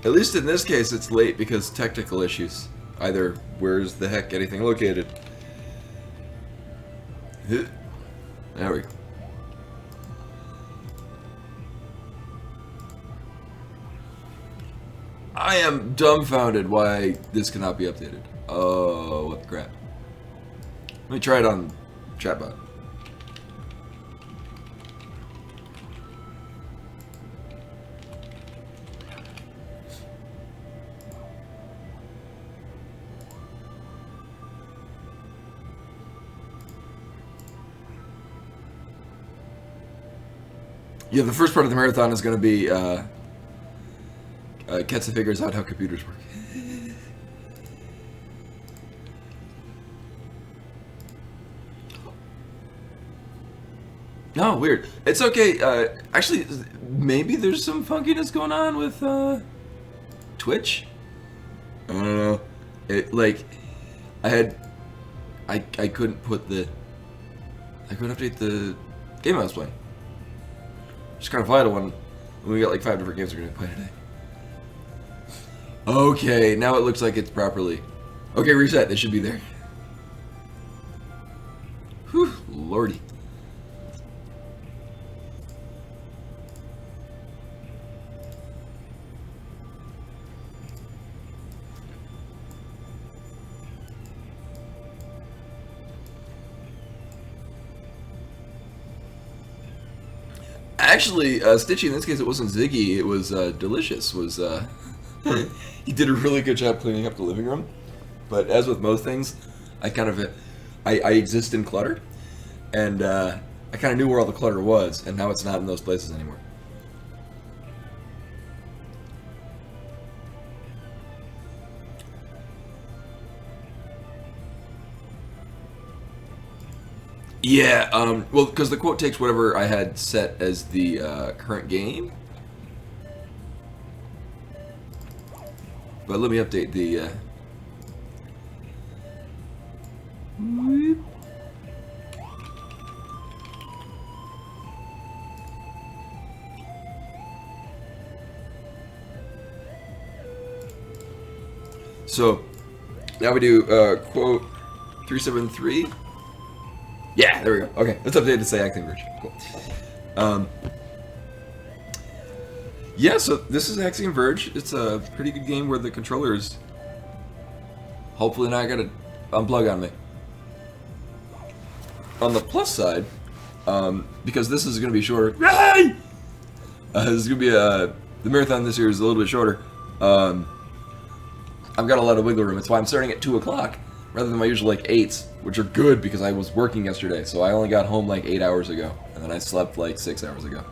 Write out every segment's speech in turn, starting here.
At least in this case, it's late because technical issues. Either where's the heck anything located? There we go. I am dumbfounded why this cannot be updated. Oh, what the crap. Let me try it on chatbot. Yeah, the first part of the marathon is going to be Ketsa figures out how computers work. No, weird. It's okay. Actually, maybe there's some funkiness going on with Twitch. I don't know. It like I couldn't put the I couldn't update the game I was playing. It's kind of vital when we got like 5 different games we're gonna play today. Okay, now it looks like it's properly. Okay, reset. They should be there. Whew, lordy. Actually, Stitchy, in this case, it wasn't Ziggy, it was Delicious. He did a really good job cleaning up the living room. But as with most things, I kind of I exist in clutter, and I kind of knew where all the clutter was, and now it's not in those places anymore. Yeah, well, because the quote takes whatever I had set as the current game. But let me update the... So, now we do quote 373. Yeah, there we go. Okay, let's update it to say Axiom Verge. Cool. Yeah, so this is Axiom Verge. It's a pretty good game where the controller is hopefully not going to unplug on me. On the plus side, because this is going to be shorter. This is going to be the marathon this year is a little bit shorter. I've got a lot of wiggle room. That's why I'm starting at 2 o'clock rather than my usual like 8s, which are good because I was working yesterday. So I only got home like 8 hours ago, and then I slept like 6 hours ago.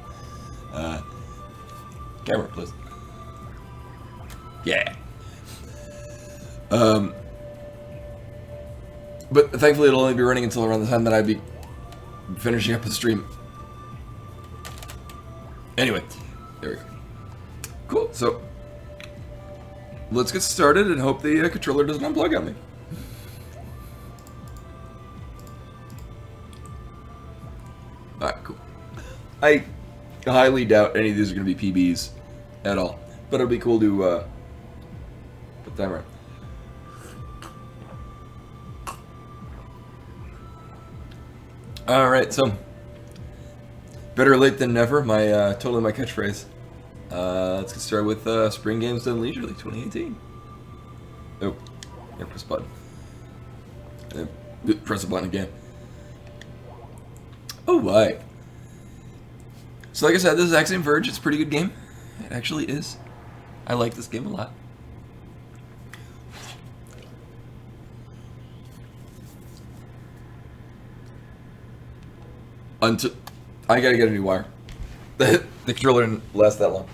Camera, please. Yeah. But thankfully it'll only be running until around the time that I'd be finishing up the stream. Anyway, there we go. Cool, so let's get started and hope the controller doesn't unplug on me. Alright, cool. I highly doubt any of these are going to be PBs at all, but it'll be cool to put them around. Alright, so better late than never, my totally my catchphrase. Let's get started with Spring Games Done Leisurely 2018. Oh, yeah, press button. Press the button again. Oh, right. So like I said, this is Axiom Verge. It's a pretty good game. It actually is. I like this game a lot. Until I gotta get a new wire. The controller didn't last that long.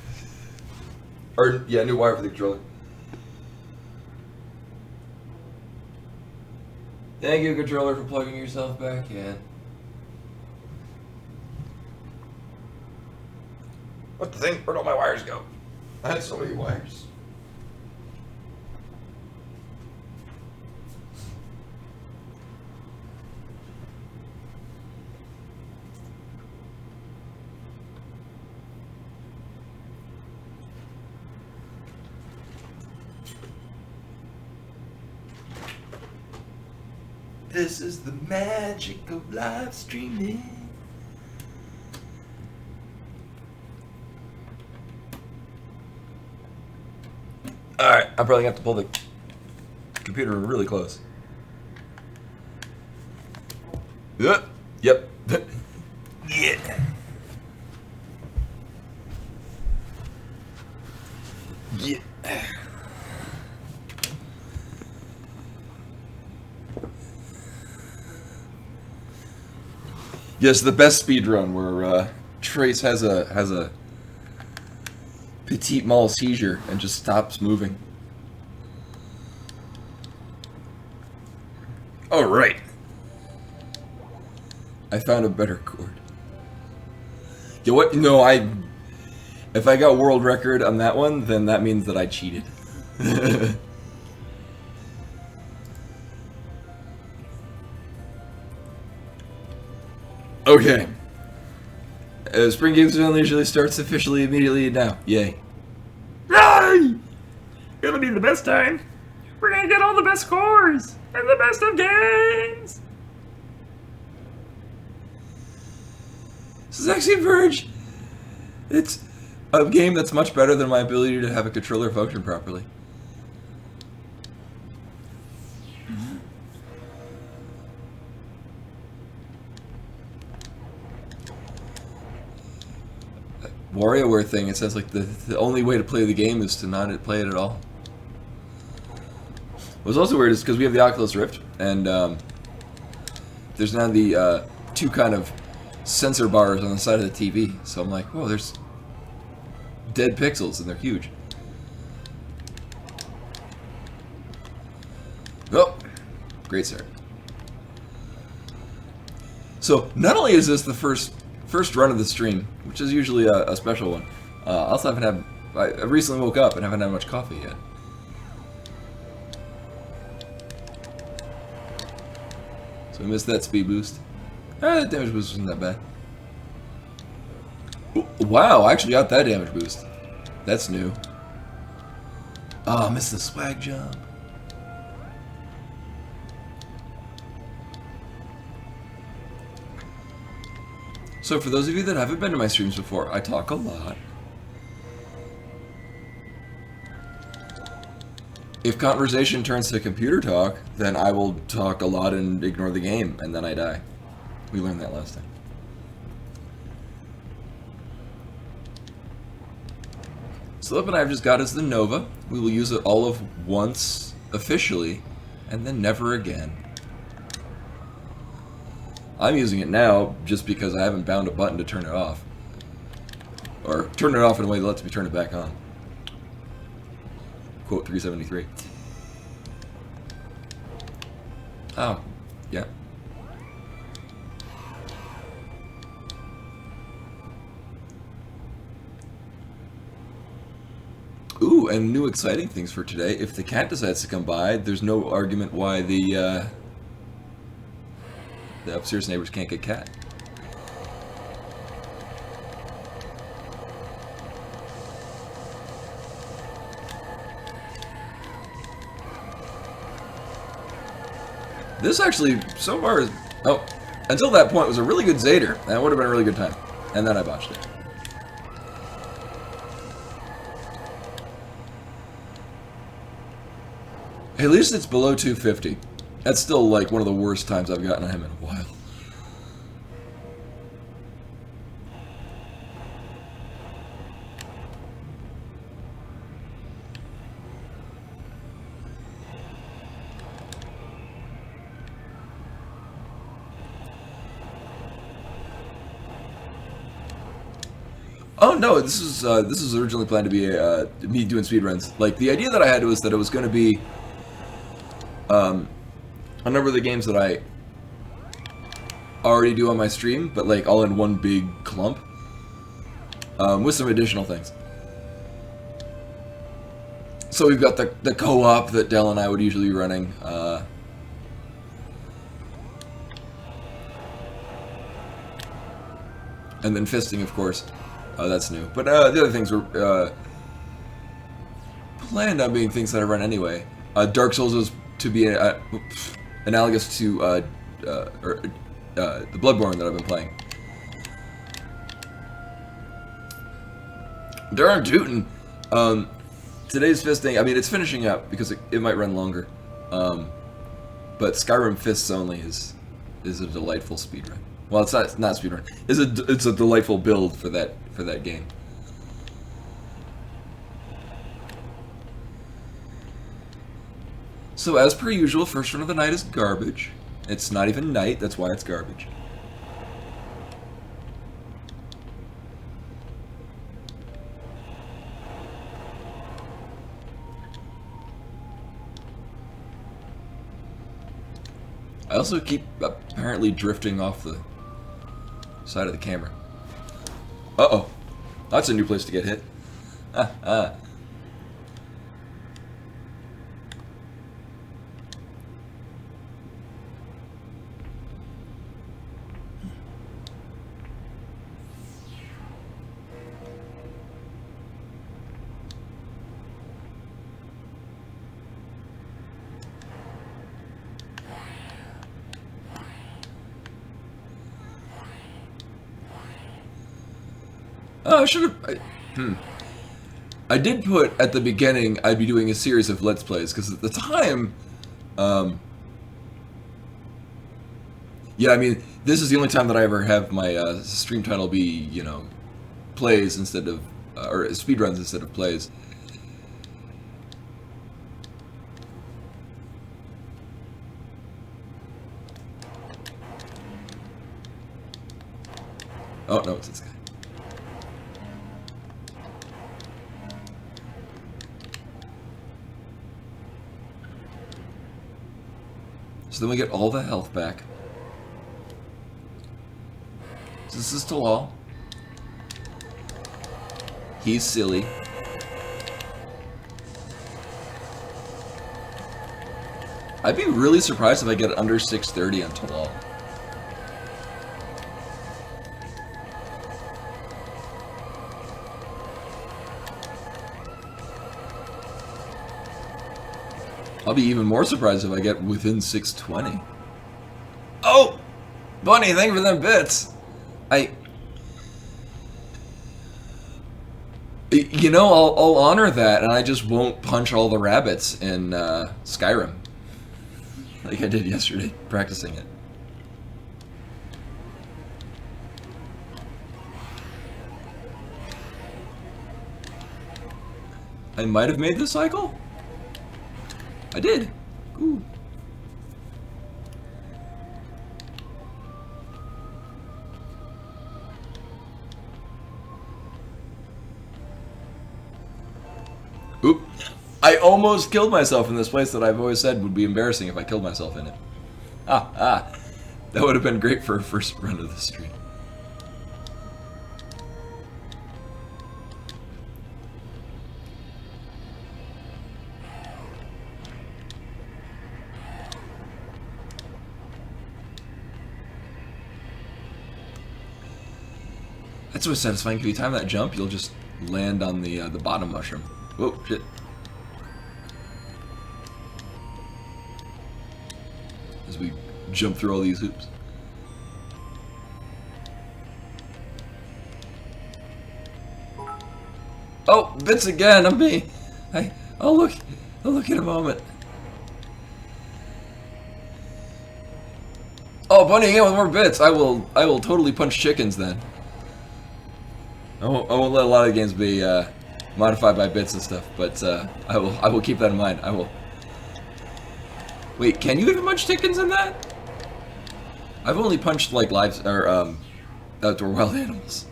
Or yeah, new wire for the controller. Thank you, controller, for plugging yourself back in. What the thing? Where'd all my wires go? I had so many wires. This is the magic of live streaming. Alright, I'm probably gonna have to pull the computer really close. Yep. Yeah. Yeah. Yes, the best speedrun where Trace has a petite mal seizure and just stops moving. Oh, right. I found a better chord. You know what? No, if I got world record on that one, then that means that I cheated. Okay. Spring Games Zone usually starts officially immediately now. Yay. Yay! It'll be the best time. We're gonna get all the best scores and the best of games. This is Axiom Verge. It's a game that's much better than my ability to have a controller function properly. WarioWare thing, it says like the only way to play the game is to not play it at all. What's also weird is because we have the Oculus Rift, and there's now the two kind of sensor bars on the side of the TV. So I'm like, whoa, there's dead pixels, and they're huge. Oh, great start. So not only is this the first run of the stream, which is usually a special one, I also haven't had. I recently woke up and haven't had much coffee yet. So I missed that speed boost. That damage boost wasn't that bad. Wow, I actually got that damage boost. That's new. Oh, I missed the swag jump. So for those of you that haven't been to my streams before, I talk a lot. If conversation turns to computer talk, then I will talk a lot and ignore the game, and then I die. We learned that last time. So the weapon I've just got is the Nova. We will use it all of once, officially, and then never again. I'm using it now just because I haven't bound a button to turn it off. Or turn it off in a way that lets me turn it back on. Quote 373. Oh, yeah. Ooh, and new exciting things for today. If the cat decides to come by, there's no argument why the upstairs neighbors can't get cat. This actually, so far, is, oh, until that point was a really good Zader. That would have been a really good time. And then I botched it. At least it's below 250. That's still like one of the worst times I've gotten on him in a while. Oh no, this was originally planned to be me doing speedruns. Like the idea that I had was that it was going to be a number of the games that I already do on my stream, but like all in one big clump, with some additional things. So we've got the co-op that Dell and I would usually be running. And then fisting, of course. That's new. But the other things were planned on being things that I run anyway. Dark Souls was to be analogous to the Bloodborne that I've been playing. Darn tootin'. Today's fisting, I mean, it's finishing up because it might run longer. But Skyrim Fists Only is a delightful speedrun. Well, it's not speedrun. It's a delightful build for that game. So as per usual, first run of the night is garbage. It's not even night, that's why it's garbage. I also keep apparently drifting off the side of the camera. Uh-oh. That's a new place to get hit. Oh, I should have... I did put at the beginning I'd be doing a series of Let's Plays, because at the time... yeah, I mean, this is the only time that I ever have my stream title be, you know, plays instead of... or speedruns instead of plays. Oh, no, it's this guy. So then we get all the health back. So this is Talal. He's silly. I'd be really surprised if I get under 630 on Talal. I'll be even more surprised if I get within 620. Oh! Bunny, thank you for them bits! You know, I'll honor that, and I just won't punch all the rabbits in Skyrim. Like I did yesterday, practicing it. I might have made this cycle? I did. Ooh. Oop. I almost killed myself in this place that I've always said would be embarrassing if I killed myself in it. That would have been great for a first run of the stream. That's what's satisfying. If you time that jump, you'll just land on the bottom mushroom. Whoa, shit. As we jump through all these hoops. Oh, bits again. I'm me. I'll look in a moment. Oh, Bunny again with more bits. I will totally punch chickens then. I won't let a lot of games be modified by bits and stuff, but I will keep that in mind. I will. Wait, can you even punch chickens in that? I've only punched like live or outdoor wild animals.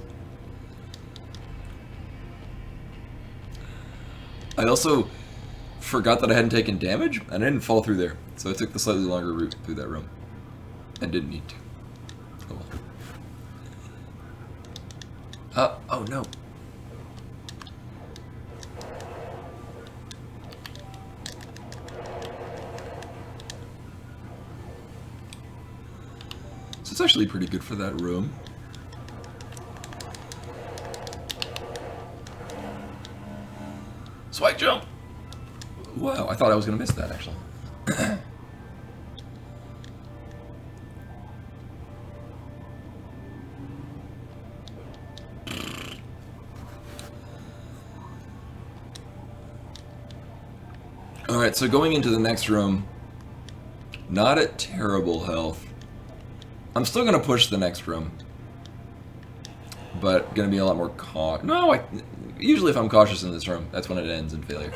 I also forgot that I hadn't taken damage, and I didn't fall through there, so I took the slightly longer route through that room, and didn't need to. Oh well. Oh no. So it's actually pretty good for that room. Spike jump! Wow, I thought I was gonna miss that actually. Alright, so going into the next room, not at terrible health. I'm still going to push the next room, but going to be a lot more cautious. No, usually if I'm cautious in this room, that's when it ends in failure.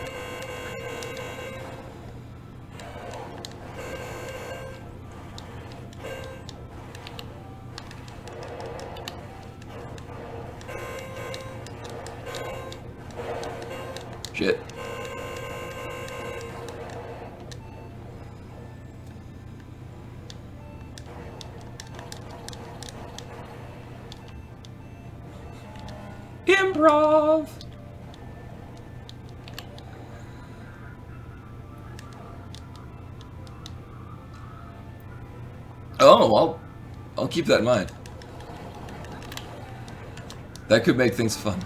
Shit. Improv! Oh, I'll keep that in mind. That could make things fun.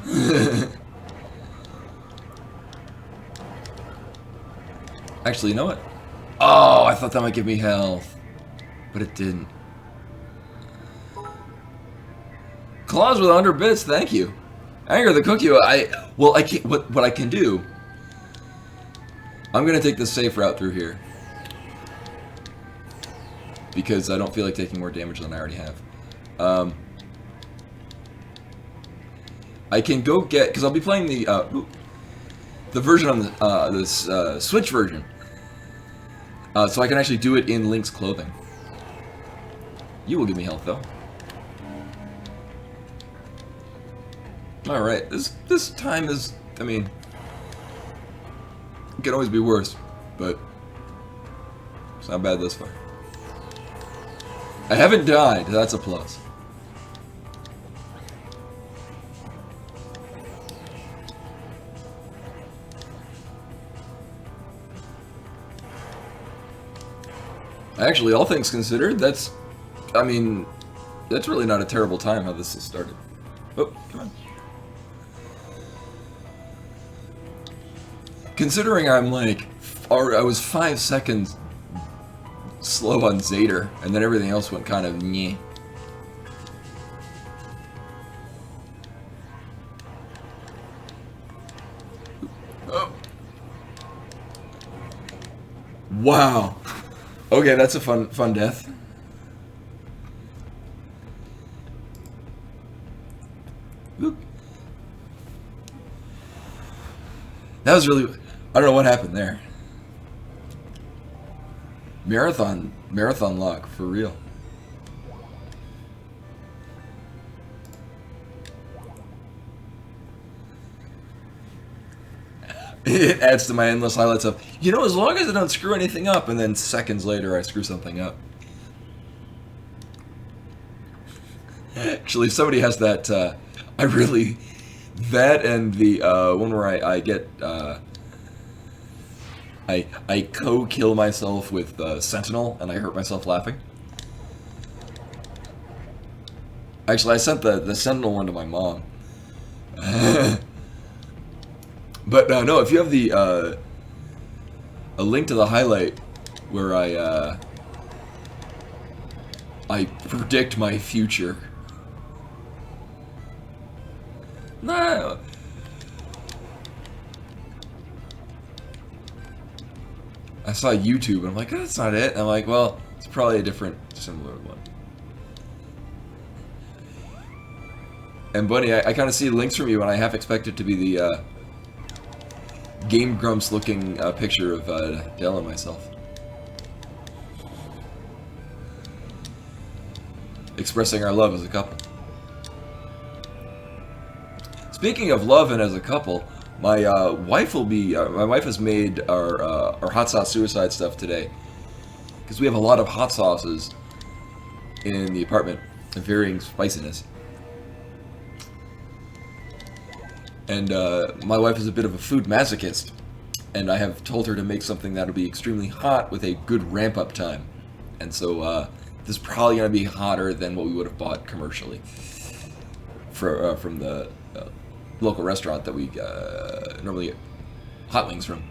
Actually, you know what? Oh, I thought that might give me health, but it didn't. Claws with 100 bits, thank you. Anger the cookie. I can't. What I can do? I'm gonna take the safe route through here because I don't feel like taking more damage than I already have. I can go get, because I'll be playing the version on this Switch version, so I can actually do it in Link's clothing. You will give me health though. All right, this time is, I mean, it can always be worse, but it's not bad thus far. I haven't died. That's a plus. Actually, all things considered, that's really not a terrible time how this has started. Oh, come on. Considering I'm like, I was 5 seconds slow on Zader, and then everything else went kind of nyeh. Oh. Wow. Okay, that's a fun death. Oop. That was really, I don't know what happened there. Marathon luck, for real. It adds to my endless highlights of, you know, as long as I don't screw anything up, and then seconds later I screw something up. Actually, if somebody has that, that and the one where I get, I co-kill myself with Sentinel, and I hurt myself laughing. Actually, I sent the Sentinel one to my mom. But no, if you have the a link to the highlight where I predict my future. No. I saw YouTube and I'm like, oh, that's not it. And I'm like, well, it's probably a different, similar one. And Bunny, I kind of see links from you, and I half expect it to be the Game Grumps looking picture of Dell and myself. Expressing our love as a couple. Speaking of love and as a couple, my wife will be. My wife has made our hot sauce suicide stuff today, because we have a lot of hot sauces in the apartment of varying spiciness. And my wife is a bit of a food masochist, and I have told her to make something that'll be extremely hot with a good ramp-up time. And so this is probably going to be hotter than what we would have bought commercially from the local restaurant that we normally get hot wings from.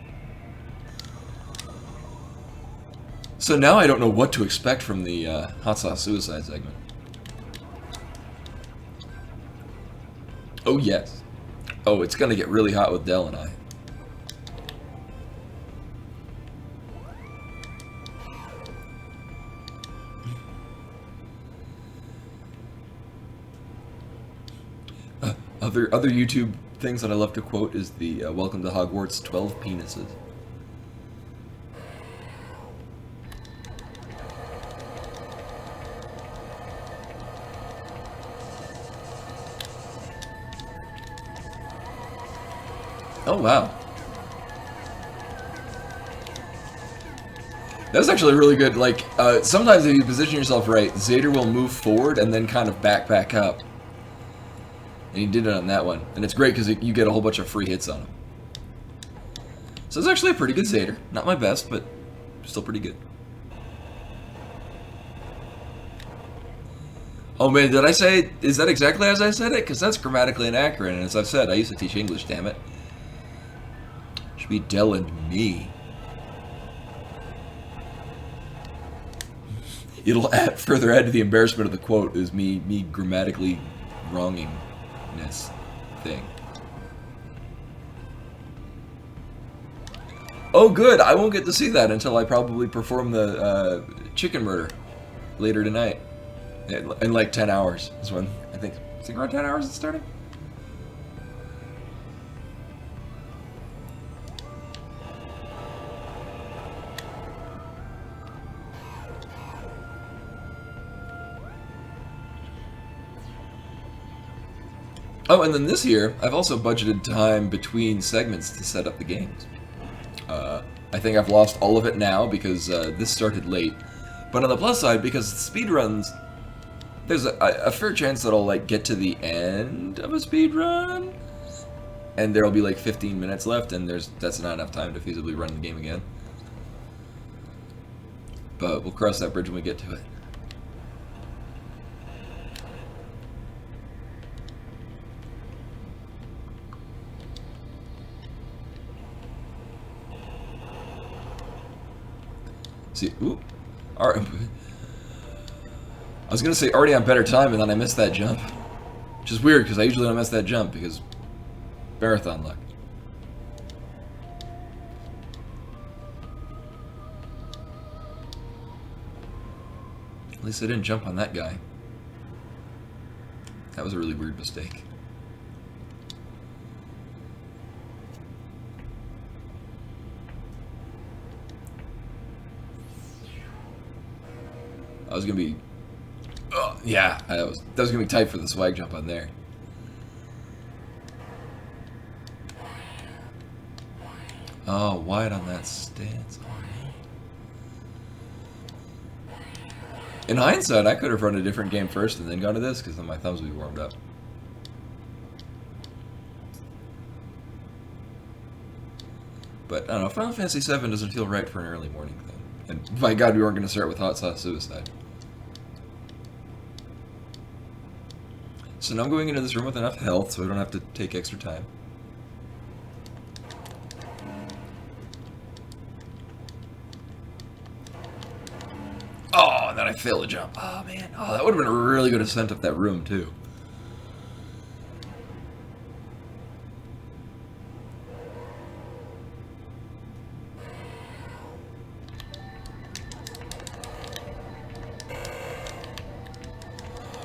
So now I don't know what to expect from the hot sauce suicide segment. Oh yes. Oh, it's gonna get really hot with Dell and I. Other YouTube things that I love to quote is the Welcome to Hogwarts 12 penises. Oh wow. That's actually really good. Like, sometimes if you position yourself right, Zader will move forward and then kind of back up. And he did it on that one. And it's great because you get a whole bunch of free hits on him. So it's actually a pretty good Zader. Not my best, but still pretty good. Oh man, did I say, is that exactly as I said it? Because that's grammatically inaccurate. And as I've said, I used to teach English, damn it. Should be Dell and me. It'll further add to the embarrassment of the quote is me grammatically wrongingness thing. Oh good, I won't get to see that until I probably perform the chicken murder later tonight. In like 10 hours is when, I think around 10 hours it's starting? Oh, and then this year, I've also budgeted time between segments to set up the games. I think I've lost all of it now because this started late. But on the plus side, because speedruns, there's a fair chance that I'll like get to the end of a speedrun, and there'll be like 15 minutes left, and that's not enough time to feasibly run the game again. But we'll cross that bridge when we get to it. See, ooh, I was gonna say already on better time, and then I missed that jump. Which is weird, because I usually don't miss that jump, because marathon luck. At least I didn't jump on that guy. That was a really weird mistake. I was gonna be, yeah, that was gonna be tight for the swag jump on there. Oh, wide on that stance. In hindsight, I could have run a different game first and then gone to this, because then my thumbs would be warmed up. But I don't know, Final Fantasy VII doesn't feel right for an early morning thing. And by God, we weren't going to start with Hot Sauce Suicide. So now I'm going into this room with enough health so I don't have to take extra time. Oh, and then I failed a jump. Oh man, oh, that would have been a really good ascent up that room too.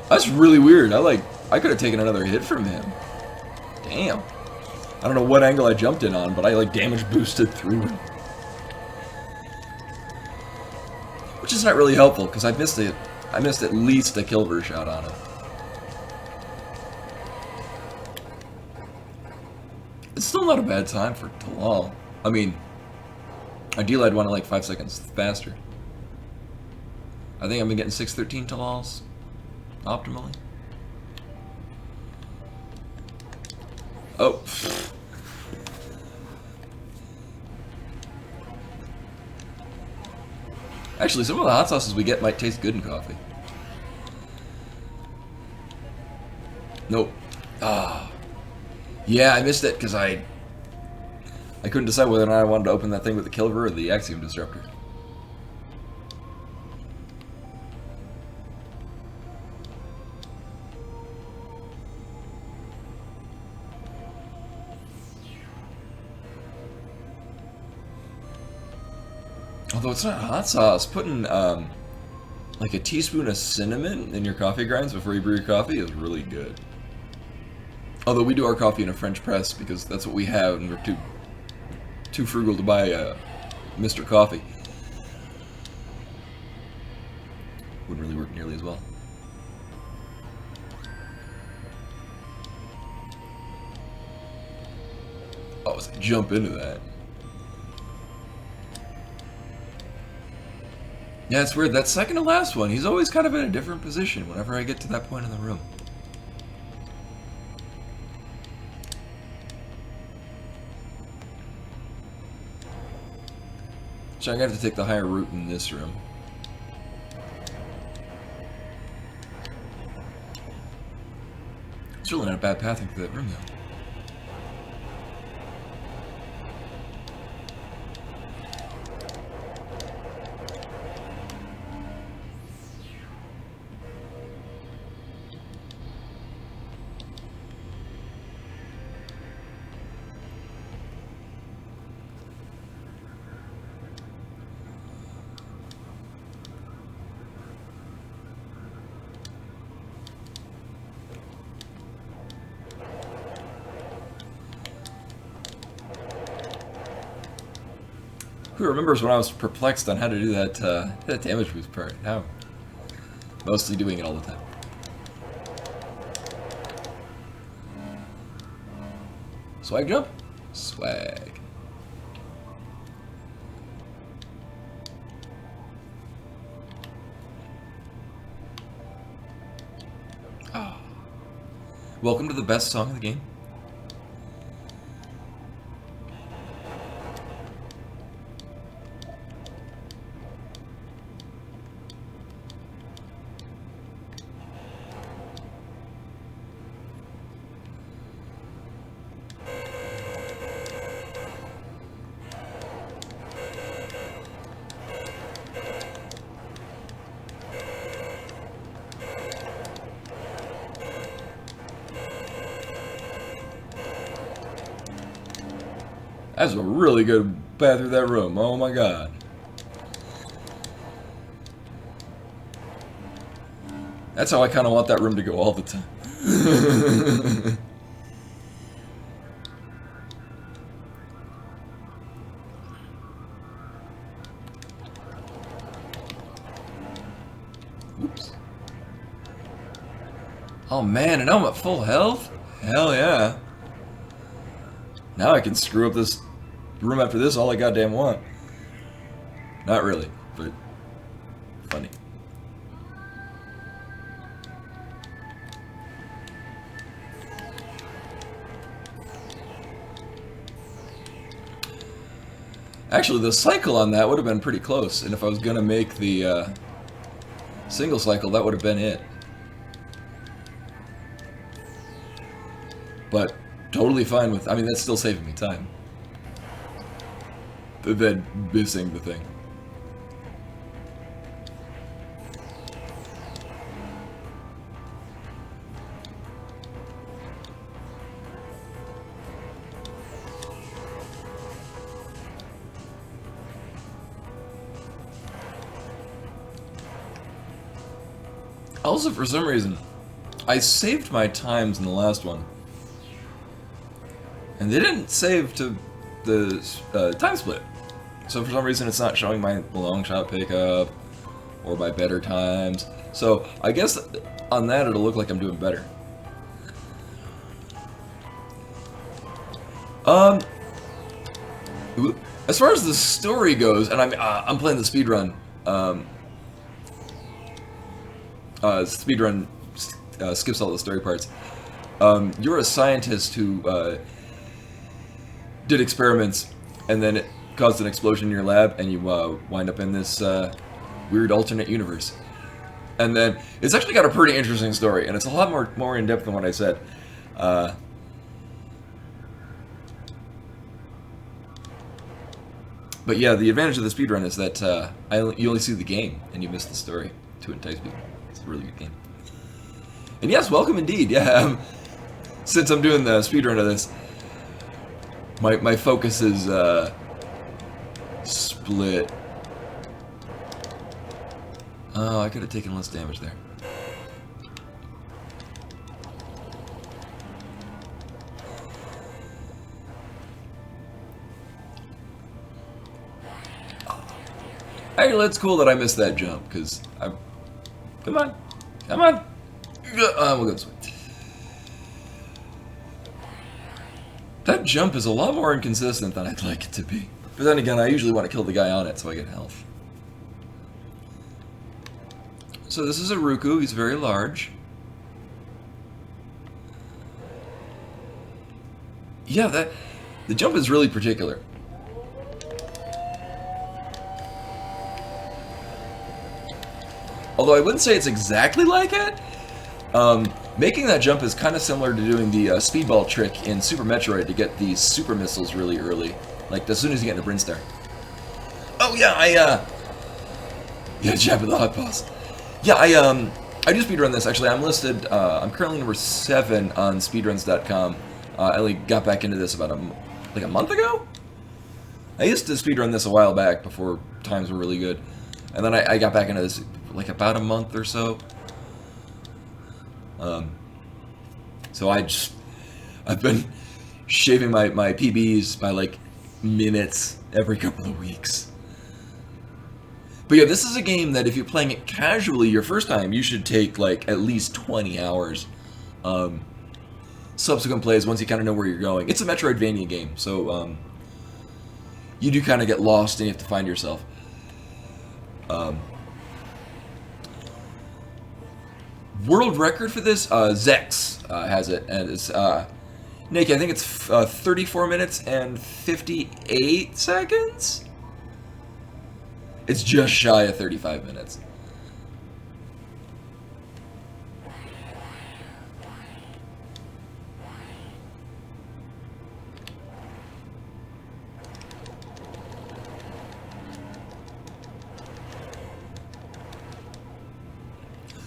That's really weird. I could have taken another hit from him. Damn. I don't know what angle I jumped in on, but I like damage boosted through him. Which is not really helpful, because I missed at least a Kilver shot on him. It's still not a bad time for Talal. I mean, ideally I'd want to like 5 seconds faster. I think I've been getting 6:13 Talals optimally. Oh. Actually, some of the hot sauces we get might taste good in coffee. Nope. Ah. Yeah, I missed it because I couldn't decide whether or not I wanted to open that thing with the Kilver or the Axiom Disruptor. Although it's not hot sauce, putting like a teaspoon of cinnamon in your coffee grinds before you brew your coffee is really good. Although we do our coffee in a French press because that's what we have, and we're too frugal to buy Mr. Coffee. Wouldn't really work nearly as well. Oh, let's jump into that. Yeah, it's weird. That second to last one, he's always kind of in a different position whenever I get to that point in the room. So I'm gonna have to take the higher route in this room. It's really not a bad path into that room, though. Who remembers when I was perplexed on how to do that damage boost part? Now, mostly doing it all the time. Swag jump? Swag. Oh. Welcome to the best song in the game. That's a really good path through that room. Oh my god. That's how I kind of want that room to go all the time. Oops. Oh man, and now I'm at full health? Hell yeah. Now I can screw up this room after this all I goddamn want. Not really, but funny. Actually, the cycle on that would have been pretty close, and if I was gonna make the single cycle, that would have been it. But totally fine with, I mean, that's still saving me time. Than missing the thing. Also, for some reason, I saved my times in the last one. And they didn't save to the time split. So for some reason it's not showing my long shot pickup or my better times. So I guess on that it'll look like I'm doing better. As far as the story goes, and I'm playing the speedrun. Speedrun skips all the story parts. You're a scientist who did experiments, and then it caused an explosion in your lab, and you wind up in this weird alternate universe. And then it's actually got a pretty interesting story, and it's a lot more in depth than what I said. But yeah, the advantage of the speedrun is that you only see the game, and you miss the story to entice people. It's a really good game. And yes, welcome indeed. Yeah, since I'm doing the speedrun of this, my focus is split. Oh, I could have taken less damage there. Actually, it's cool that I missed that jump, because I... Come on. Come on. We'll go this way. That jump is a lot more inconsistent than I'd like it to be. But then again, I usually want to kill the guy on it so I get health. So this is a Ruku. He's very large. Yeah, the jump is really particular. Although I wouldn't say it's exactly like it. Making that jump is kind of similar to doing the speedball trick in Super Metroid to get these super missiles really early. Like, as soon as you get into Brinstar. Oh, yeah, yeah, jab of the hot paws. Yeah, I do speedrun this, actually. I'm listed, I'm currently number 7 on speedruns.com. I only got back into this about like a month ago? I used to speedrun this a while back before times were really good. And then I got back into this like about a month or so. So I've been shaving my PBs by like minutes every couple of weeks. But yeah, this is a game that if you're playing it casually your first time, you should take like at least 20 hours. Subsequent plays, once you kind of know where you're going. It's a Metroidvania game, so you do kind of get lost and you have to find yourself. World record for this, Zex has it, and it's, Nick, I think it's 34 minutes and 58 seconds? It's just shy of 35 minutes.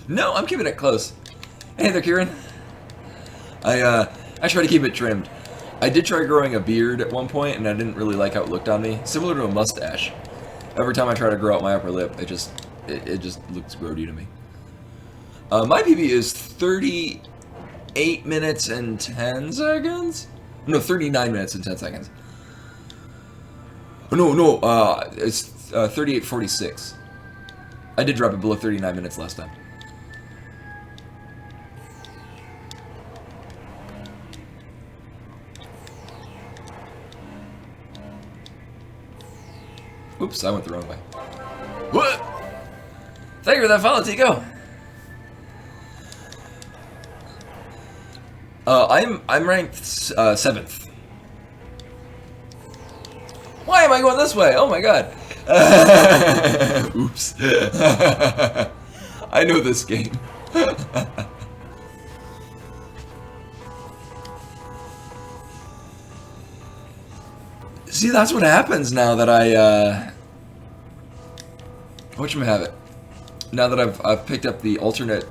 No, I'm keeping it close. Hey there, Kieran. I try to keep it trimmed. I did try growing a beard at one point, and I didn't really like how it looked on me. Similar to a mustache. Every time I try to grow out my upper lip, it just looks grody to me. My PB is 38 minutes and 10 seconds? No, 39 minutes and 10 seconds. No, it's 38:46. I did drop it below 39 minutes last time. Oops, I went the wrong way. What? Thank you for that follow, Tico. I'm ranked 7th. Why am I going this way? Oh my god. Oops. I know this game. See, that's what happens now that I, whatchamahave it? Now that I've picked up the alternate,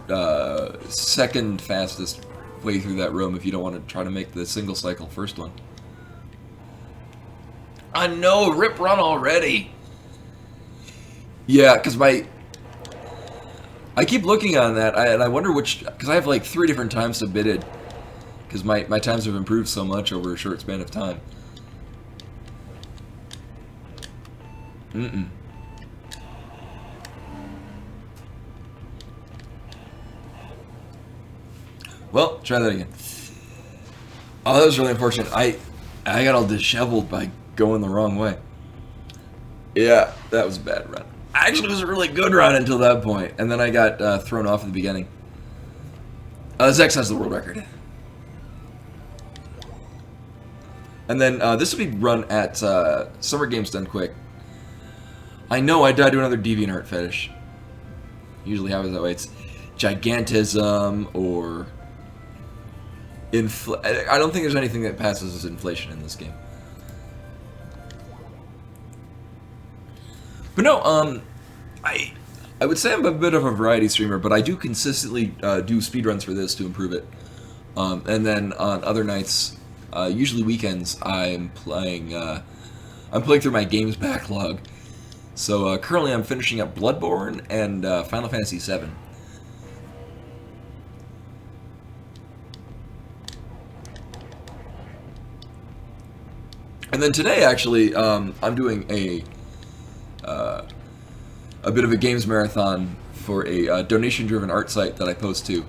second fastest way through that room if you don't want to try to make the single cycle first one. I know, rip run already! Yeah, because I keep looking on that, and I wonder which, because I have like 3 different times submitted, because my times have improved so much over a short span of time. Well, try that again. Oh, that was really unfortunate. I got all disheveled by going the wrong way. Yeah, that was a bad run. Actually, it was a really good run until that point, and then I got thrown off at the beginning. Zex has the world record. And then this will be run at Summer Games Done Quick. I know I died to another DeviantArt fetish. Usually happens that way. It's gigantism or I don't think there's anything that passes as inflation in this game. But no, I would say I'm a bit of a variety streamer, but I do consistently do speedruns for this to improve it. And then on other nights, usually weekends, I'm playing through my games backlog. So currently I'm finishing up Bloodborne and Final Fantasy VII. And then today, actually, I'm doing a a bit of a games marathon for a donation-driven art site that I post to.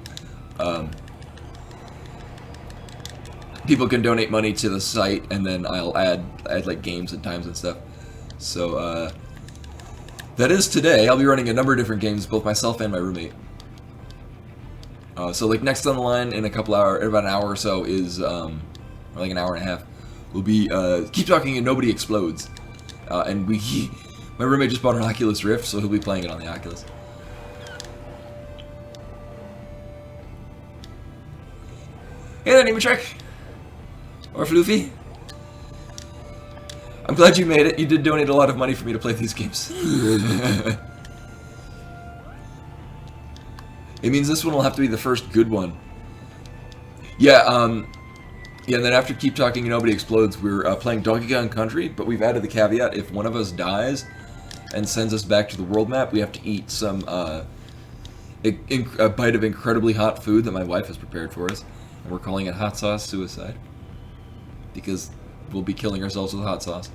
People can donate money to the site, and then I'll add like games and times and stuff. So that is today. I'll be running a number of different games, both myself and my roommate. So like next on the line in a couple hours, about an hour or so is, or like an hour and a half, will be Keep Talking and Nobody Explodes. And my roommate just bought an Oculus Rift, so he'll be playing it on the Oculus. Hey there, Nematrek! Or Floofy. I'm glad you made it. You did donate a lot of money for me to play these games. It means this one will have to be the first good one. Yeah, yeah, and then after Keep Talking and Nobody Explodes, we're playing Donkey Kong Country, but we've added the caveat, if one of us dies and sends us back to the world map, we have to eat some, a bite of incredibly hot food that my wife has prepared for us, and we're calling it hot sauce suicide, because we'll be killing ourselves with hot sauce.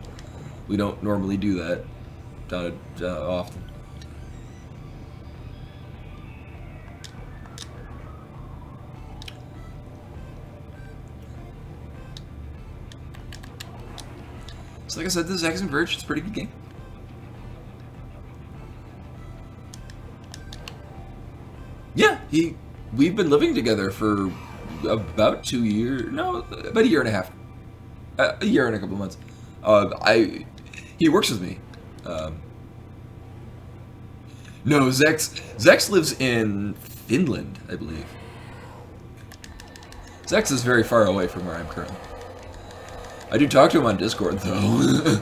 We don't normally do that often. So like I said, this is Axiom Verge. It's a pretty good game. Yeah, we've been living together for about 2 years. No, about a year and a half. A year and a couple of months. He works with me. No, Zex lives in Finland, I believe. Zex is very far away from where I'm currently. I do talk to him on Discord, though.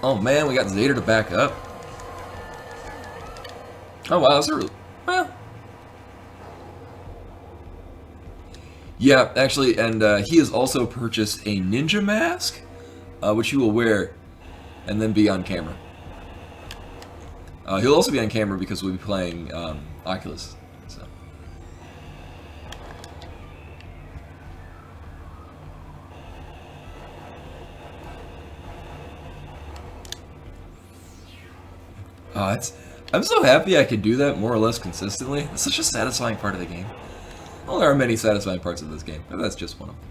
Oh man, we got Zader to back up. Oh wow, that's a really... Well... Yeah, actually, and he has also purchased a ninja mask, which he will wear, and then be on camera. He'll also be on camera because we'll be playing Oculus. So. I'm so happy I can do that more or less consistently. It's such a satisfying part of the game. Well, there are many satisfying parts of this game, but that's just one of them.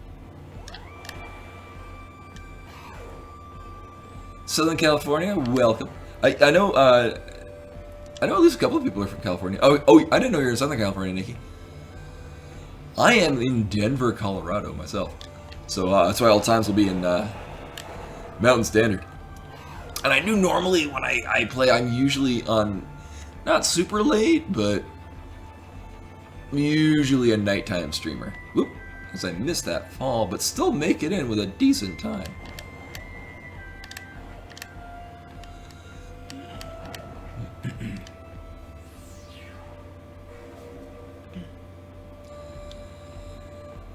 Southern California, welcome. I know at least a couple of people are from California. Oh, I didn't know you were in Southern California, Nikki. I am in Denver, Colorado myself. So that's why all times will be in Mountain Standard. And I do normally when I play, I'm usually on, not super late, but I'm usually a nighttime streamer. Whoop, because I missed that fall, but still make it in with a decent time.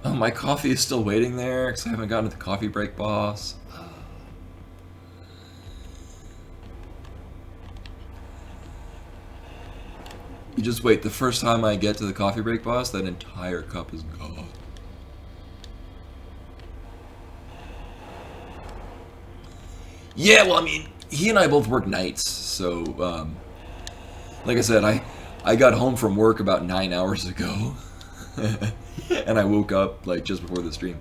Oh, my coffee is still waiting there because I haven't gotten to the coffee break boss. You just wait, the first time I get to the coffee break boss, that entire cup is gone. Yeah, well, I mean, he and I both work nights, so, like I said, I got home from work about 9 hours ago, and I woke up, like, just before the stream.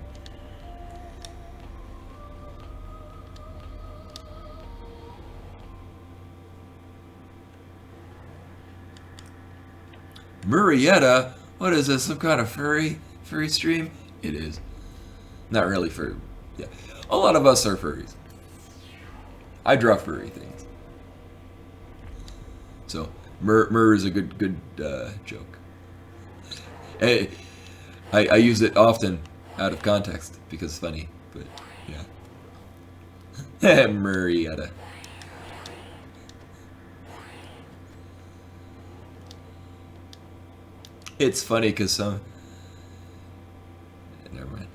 Murrieta? What is this, some kind of furry stream? It is. Not really furry. Yeah. A lot of us are furries. I draw furry things. So, Mur is a good joke. Hey, I use it often out of context because it's funny, but yeah. Murrieta. It's funny because some... Never mind.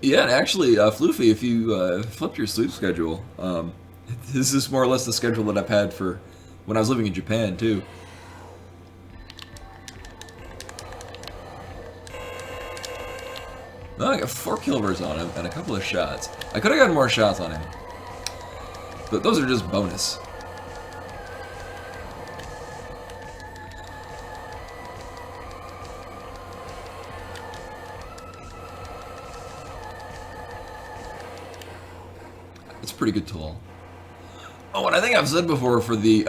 Yeah, and actually, Floofy, if you flip your sleep schedule, this is more or less the schedule that I've had for when I was living in Japan, too. No, I got 4 kills on him and a couple of shots. I could have gotten more shots on him, but those are just bonus. It's a pretty good tool. Oh, and I think I've said before for the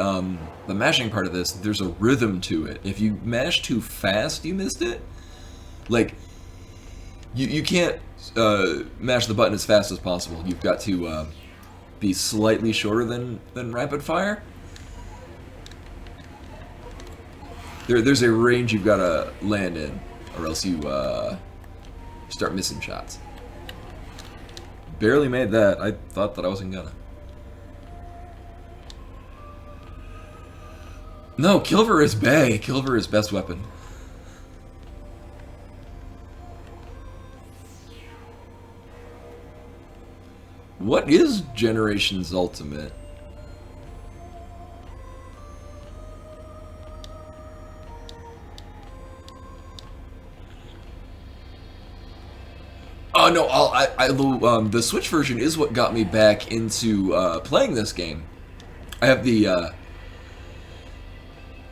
mashing part of this, there's a rhythm to it. If you mash too fast, you missed it. Like, you can't mash the button as fast as possible. You've got to be slightly shorter than rapid fire. There's a range you've got to land in, or else you start missing shots. Barely made that. I thought that I wasn't gonna. No, Kilver is Bay. Kilver is best weapon. What is Generation's ultimate? Oh no! The Switch version is what got me back into playing this game. I have the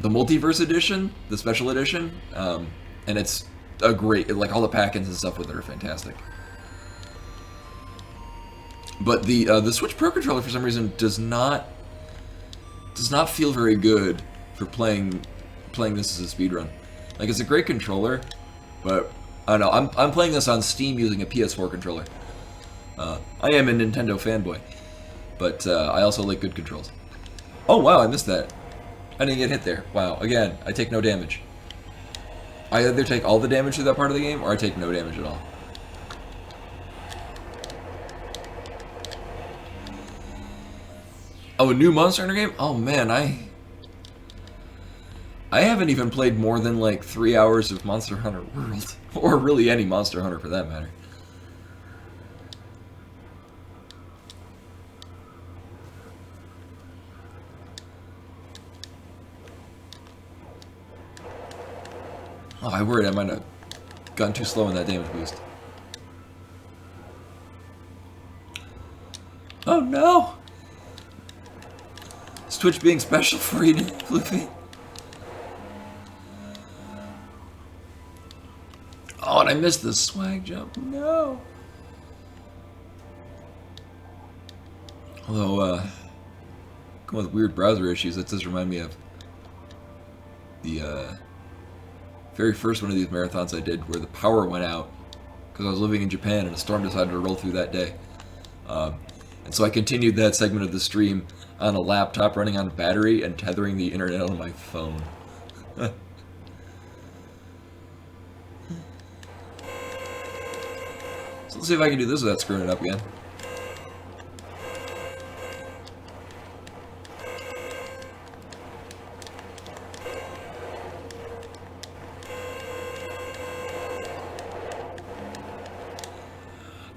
Multiverse edition, the special edition, and it's a great. Like all the pack-ins and stuff with it are fantastic. But the Switch Pro controller for some reason does not feel very good for playing this as a speedrun. Like it's a great controller, but I don't know. I'm playing this on Steam using a PS4 controller. I am a Nintendo fanboy, but I also like good controls. Oh wow, I missed that. I didn't get hit there. Wow. Again, I take no damage. I either take all the damage through that part of the game, or I take no damage at all. Oh, a new Monster Hunter game? Oh man, I haven't even played more than like 3 hours of Monster Hunter World. Or really any Monster Hunter for that matter. Oh, I worried I might have gotten too slow in that damage boost. Oh no! Is Twitch being special for you, Floofy? Oh, and I missed the swag jump. No. Although, going with weird browser issues, that does remind me of the very first one of these marathons I did where the power went out because I was living in Japan and a storm decided to roll through that day. And so I continued that segment of the stream on a laptop running on a battery and tethering the internet on my phone. So let's see if I can do this without screwing it up again.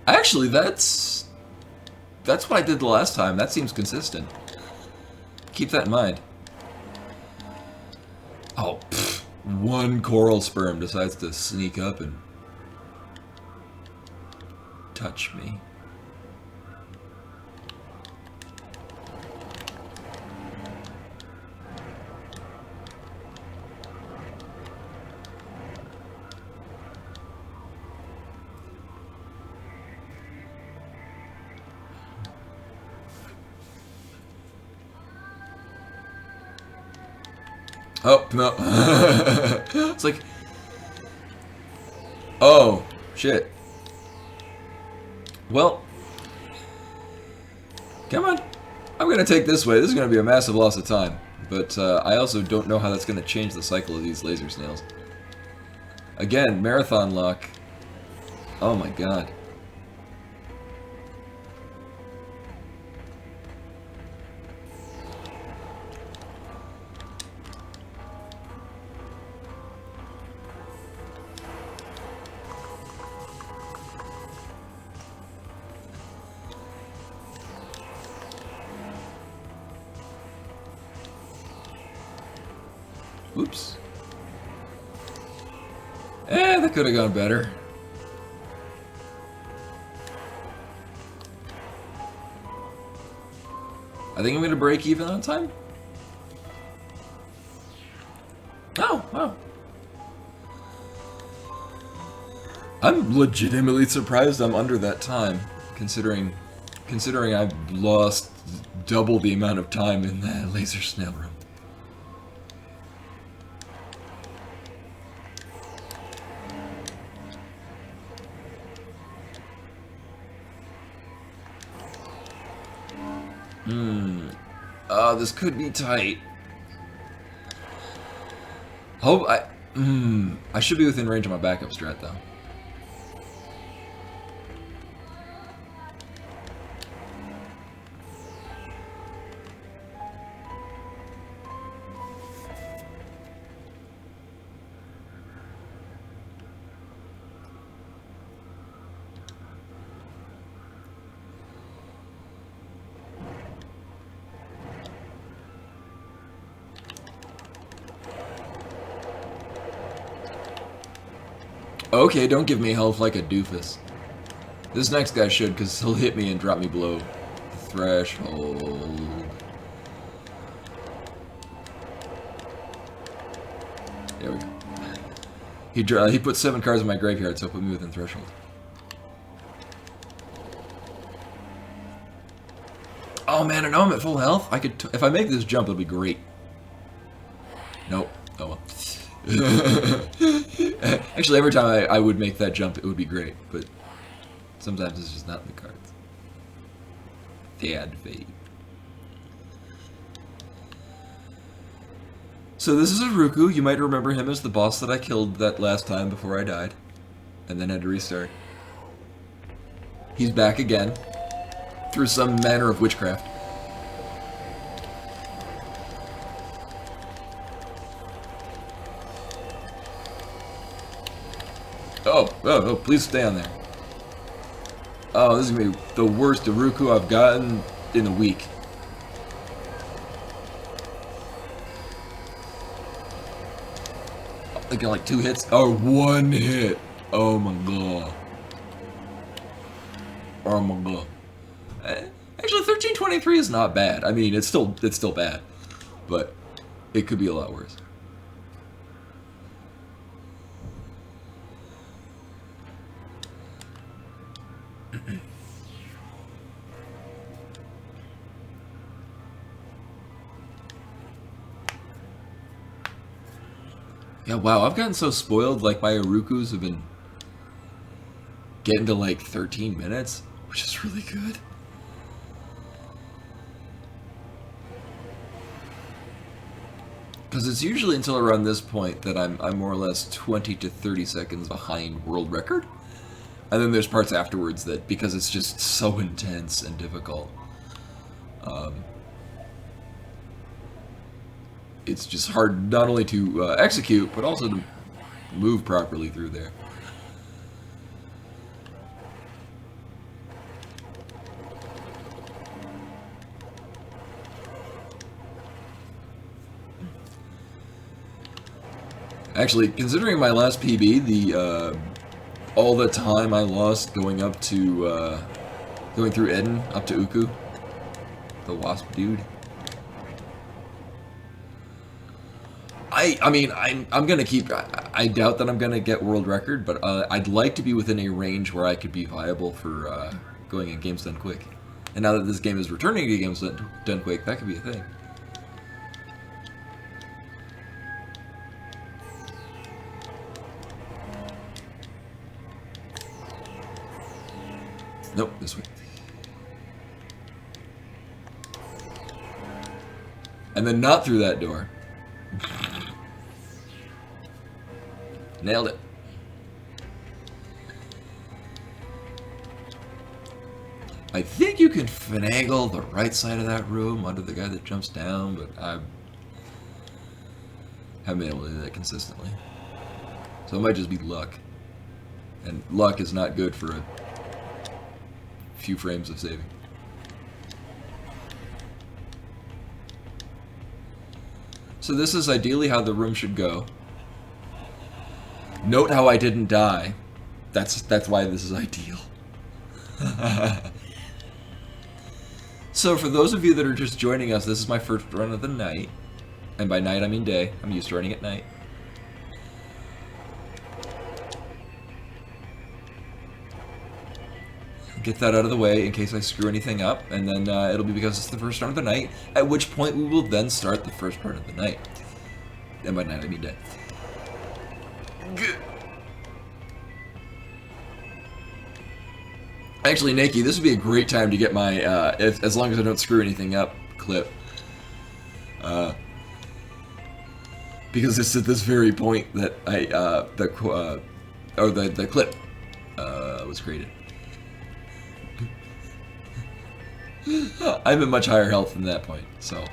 Actually, that's what I did the last time. That seems consistent. Keep that in mind. Oh, pfft. One coral sperm decides to sneak up and touch me. Oh, no. It's like... Oh, shit. Well... Come on. I'm gonna take this way. This is gonna be a massive loss of time. But I also don't know how that's gonna change the cycle of these laser snails. Again, marathon luck. Oh my god. Oops. That could have gone better. I think I'm going to break even on time. Oh, wow. I'm legitimately surprised I'm under that time, considering I've lost double the amount of time in that laser snail room. This could be tight. I should be within range of my backup strat though. Okay, don't give me health like a doofus. This next guy should, because he'll hit me and drop me below the threshold. There we go. He put 7 cards in my graveyard, so put me within threshold. Oh man, I know I'm at full health. I could, if I make this jump, it'll be great. Nope. Oh well. Actually, every time I would make that jump, it would be great, but sometimes it's just not in the cards. Bad fate. So this is a Ruku. You might remember him as the boss that I killed that last time before I died, and then had to restart. He's back again, through some manner of witchcraft. Oh, please stay on there. Oh, this is going to be the worst Iruku I've gotten in a week. I got like 2 hits. Oh, 1 hit. Oh my god. Oh my god. Actually, 1323 is not bad. I mean, it's still bad, but it could be a lot worse. Yeah, wow, I've gotten so spoiled, like my Irukus have been getting to like 13 minutes, which is really good. Because it's usually until around this point that I'm more or less 20 to 30 seconds behind world record. And then there's parts afterwards that, because it's just so intense and difficult, it's just hard not only to execute, but also to move properly through there. Actually, considering my last PB, the all the time I lost going up to going through Eden up to Uku, the wasp dude. I mean, I'm gonna keep. I doubt that I'm gonna get world record, but I'd like to be within a range where I could be viable for going in Games Done Quick. And now that this game is returning to Games Done Quick, that could be a thing. Nope, this way. And then not through that door. Nailed it. I think you can finagle the right side of that room under the guy that jumps down, but I haven't been able to do that consistently. So it might just be luck. And luck is not good for a few frames of saving. So this is ideally how the room should go. Note how I didn't die. That's why this is ideal. So for those of you that are just joining us, this is my first run of the night. And by night I mean day. I'm used to running at night. Get that out of the way in case I screw anything up, and then it'll be because it's the first run of the night, at which point we will then start the first part of the night. And by night I mean day. Good. Actually, Nikki, this would be a great time to get my, as long as I don't screw anything up, clip. Because it's at this very point that the clip was created. I'm in much higher health than that point, so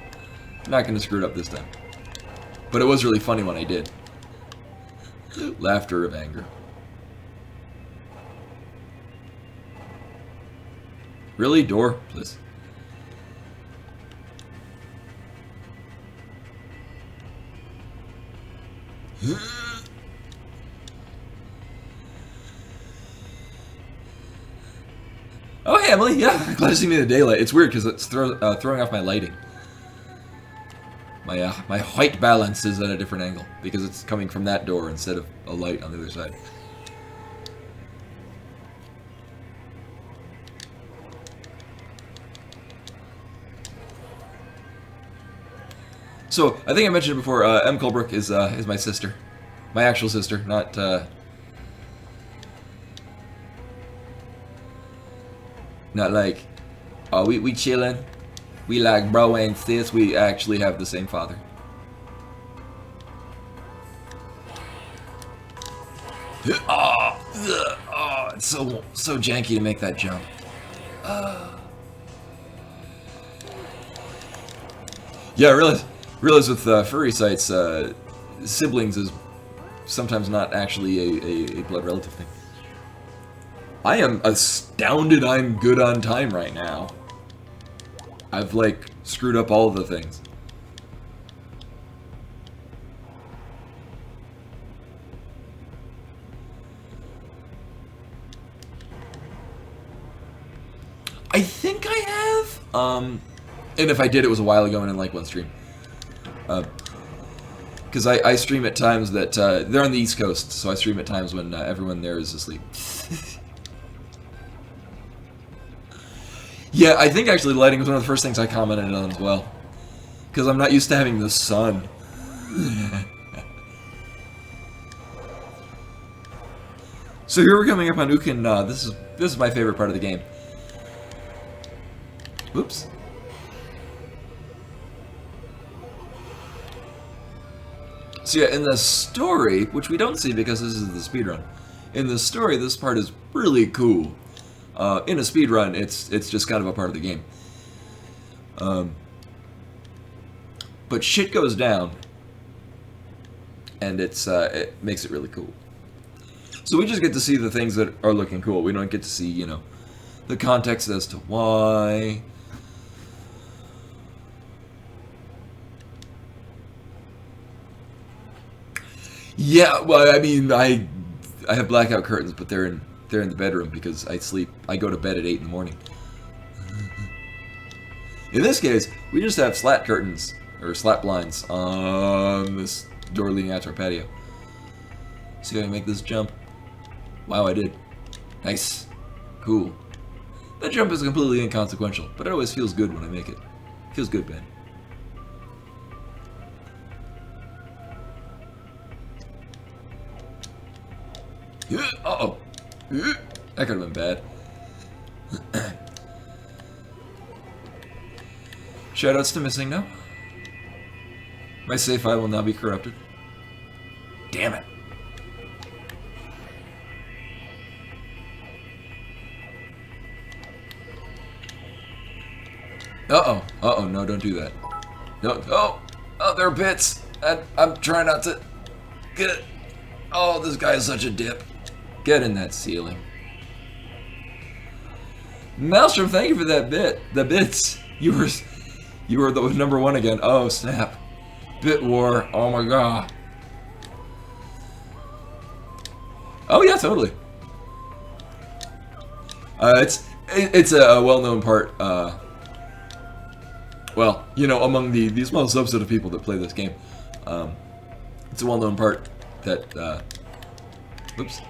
I'm not going to screw it up this time. But it was really funny when I did. Laughter of anger. Really? Door, please. Oh, hey, Emily. Yeah, glad to see me in the daylight. It's weird because it's throwing off my lighting. My white balance is at a different angle because it's coming from that door instead of a light on the other side. So I think I mentioned it before. M. Colebrook is my sister, my actual sister, not. Not like, oh, we chillin'. We like bro and sis. We actually have the same father. Oh, it's so janky to make that jump. Yeah, I realize with furry sites, siblings is sometimes not actually a blood relative thing. I am astounded I'm good on time right now. I've, like, screwed up all of the things. I think I have. And if I did, it was a while ago and in, like, one stream. Because I stream at times that, they're on the East Coast, so I stream at times when everyone there is asleep. Yeah, I think actually lighting was one of the first things I commented on as well. Because I'm not used to having the sun. So here we're coming up on Ukin. This is my favorite part of the game. Whoops. So yeah, in the story, which we don't see because this is the speedrun, in the story this part is really cool. In a speedrun, it's just kind of a part of the game. But shit goes down, and it makes it really cool. So we just get to see the things that are looking cool. We don't get to see, you know, the context as to why. Yeah, well, I mean, I have blackout curtains, but they're in the bedroom because I go to bed at 8 in the morning. In this case, we just have slat curtains, or slat blinds, on this door leading out to our patio. See how I make this jump? Wow, I did. Nice. Cool. That jump is completely inconsequential, but it always feels good when I make it. Feels good, Ben. Uh-oh. That could have been bad. Shoutouts to Missing now. My save file will now be corrupted. Damn it. Uh-oh. Uh-oh, no, don't do that. No, oh, there are bits. I'm trying not to get. Oh, this guy is such a dip. Get in that ceiling. Maelstrom, thank you for that bit. The bits. You were the #1 again. Oh, snap. bit war. Oh my god. Oh yeah, totally. It's a well-known part. Well, you know, among the small subset of people that play this game, it's a well-known part that oops,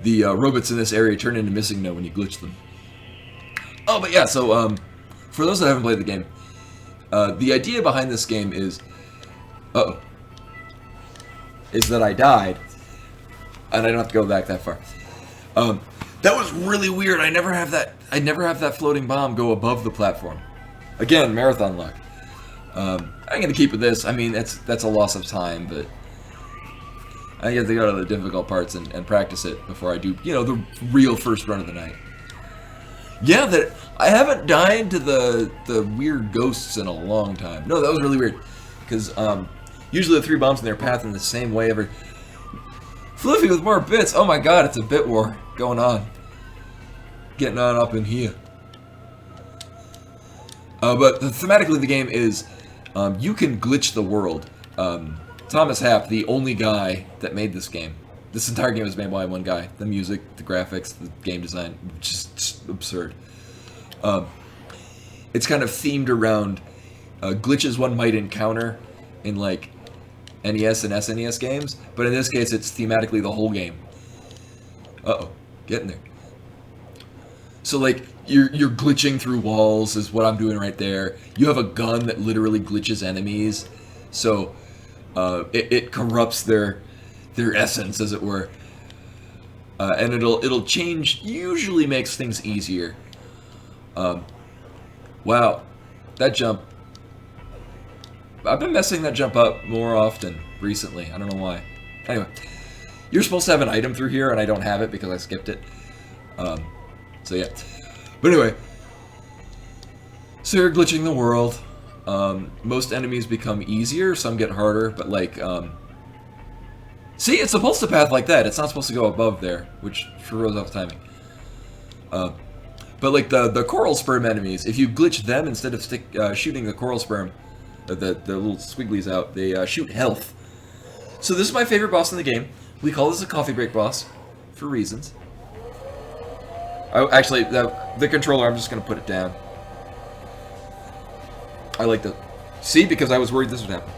the robots in this area turn into missing no when you glitch them. Oh, but yeah. So for those that haven't played the game, the idea behind this game is, is that I died, and I don't have to go back that far. That was really weird. I never have that floating bomb go above the platform. Again, marathon luck. I'm gonna keep with this. I mean, that's a loss of time, but I get to go to the difficult parts and practice it before I do, you know, the real first run of the night. Yeah, that I haven't died to the weird ghosts in a long time. No, that was really weird, because usually the 3 bombs in their path in the same way every. Fluffy with more bits. Oh my god, it's a bit war going on. Getting on up in here. But thematically, the game is you can glitch the world. Thomas Happ, the only guy that made this game. This entire game was made by one guy. The music, the graphics, the game design, just absurd. It's kind of themed around glitches one might encounter in like NES and SNES games, but in this case, it's thematically the whole game. Uh-oh, getting there. So like you're glitching through walls is what I'm doing right there. You have a gun that literally glitches enemies, so it corrupts their essence, as it were, and it'll change. Usually makes things easier. Wow, that jump. I've been messing that jump up more often recently. I don't know why. Anyway, you're supposed to have an item through here, and I don't have it because I skipped it. So yeah. But anyway, so you're glitching the world. Most enemies become easier, some get harder, but like, see, it's supposed to path like that. It's not supposed to go above there, which throws off timing. But like the coral sperm enemies, if you glitch them instead of shooting the coral sperm, the little squigglies out, they shoot health. So this is my favorite boss in the game. We call this a coffee break boss for reasons. Actually, the controller, I'm just going to put it down. I like the... See? Because I was worried this would happen.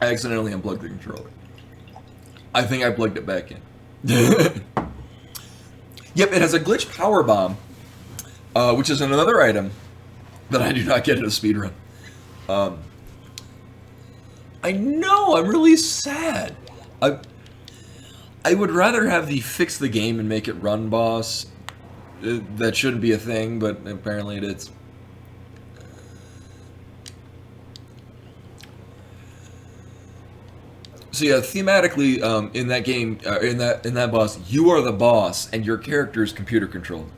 I accidentally unplugged the controller. I think I plugged it back in. Yep, it has a glitch power bomb. Which is another item that I do not get in a speedrun. I know, I'm really sad. I would rather have the fix the game and make it run boss. That shouldn't be a thing, but apparently it is. So yeah, thematically, in that game, in that boss, you are the boss, and your character is computer controlled.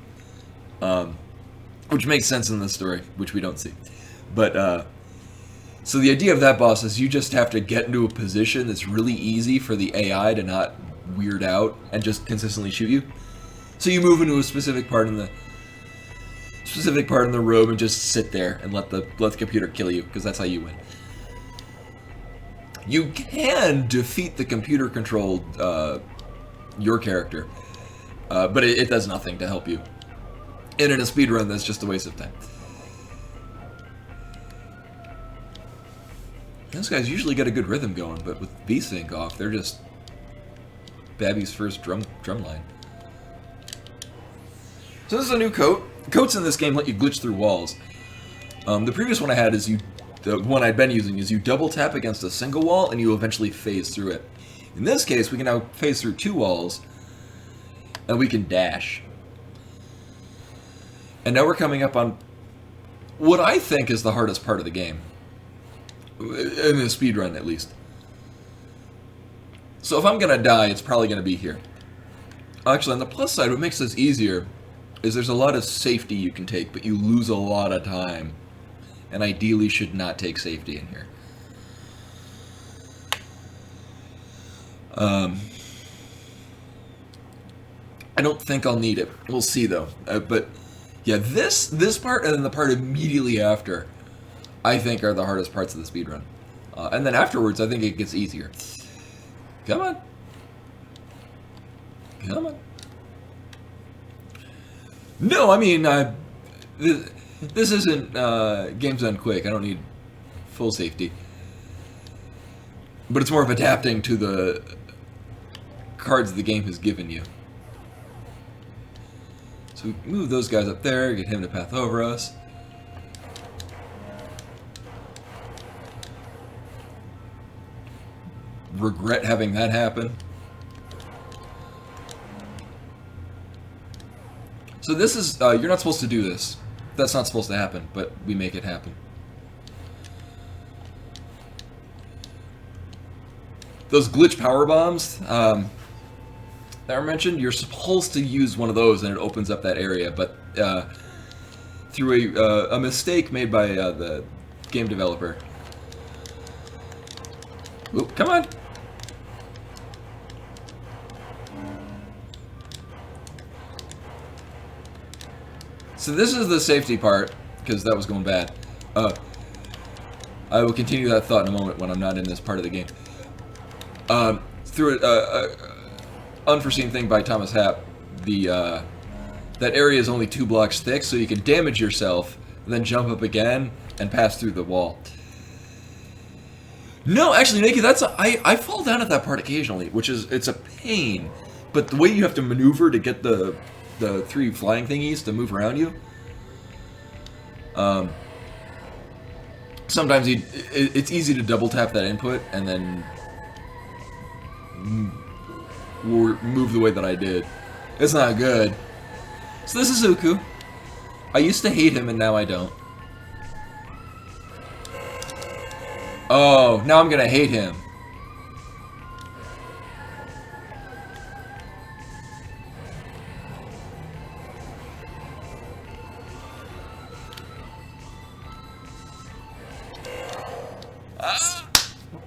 Which makes sense in the story, which we don't see. But, so the idea of that boss is you just have to get into a position that's really easy for the AI to not weird out and just consistently shoot you. So you move into a specific part in the room and just sit there and let the computer kill you, because that's how you win. You can defeat the computer-controlled, your character, but it does nothing to help you. And in a speedrun, that's just a waste of time. Those guys usually get a good rhythm going, but with V-Sync off, they're just Babby's first drum line. So this is a new coat. Coats in this game let you glitch through walls. The previous one I had is the one I'd been using is you double tap against a single wall and you eventually phase through it. In this case, we can now phase through 2 walls, and we can dash. And now we're coming up on what I think is the hardest part of the game. In a speedrun, at least. So if I'm gonna die, it's probably gonna be here. Actually, on the plus side, what makes this easier is there's a lot of safety you can take, but you lose a lot of time. And ideally should not take safety in here. Um, I don't think I'll need it. We'll see though. But yeah, this part and then the part immediately after, I think are the hardest parts of the speedrun. And then afterwards, I think it gets easier. Come on. Come on. No, I mean, this isn't games done quick. I don't need full safety. But it's more of adapting to the cards the game has given you. So we move those guys up there, get him to path over us. Regret having that happen. So this is, you're not supposed to do this. That's not supposed to happen, but we make it happen. Those glitch power bombs that were mentioned, you're supposed to use one of those and it opens up that area, but through a mistake made by the game developer. Oop, come on! So this is the safety part, because that was going bad. I will continue that thought in a moment when I'm not in this part of the game. Through an unforeseen thing by Thomas Happ, that area is only 2 blocks thick, so you can damage yourself, then jump up again, and pass through the wall. No, actually, Naked, I fall down at that part occasionally, it's a pain. But the way you have to maneuver to get the 3 flying thingies to move around you, sometimes it's easy to double tap that input and then move the way that I did. It's not good. So this is Zuku. I used to hate him and now I don't. Oh, now I'm gonna hate him.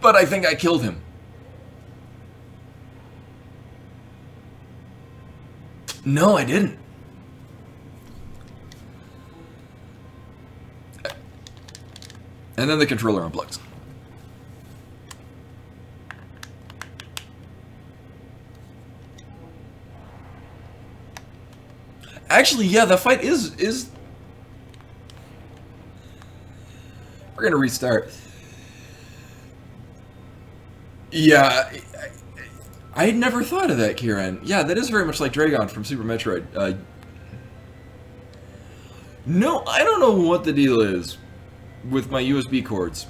But I think I killed him. No, I didn't. And then the controller unplugs. Actually, yeah, the fight is... We're gonna restart. Yeah, I had never thought of that, Kieran. Yeah, that is very much like Dragon from Super Metroid. No, I don't know what the deal is with my USB cords.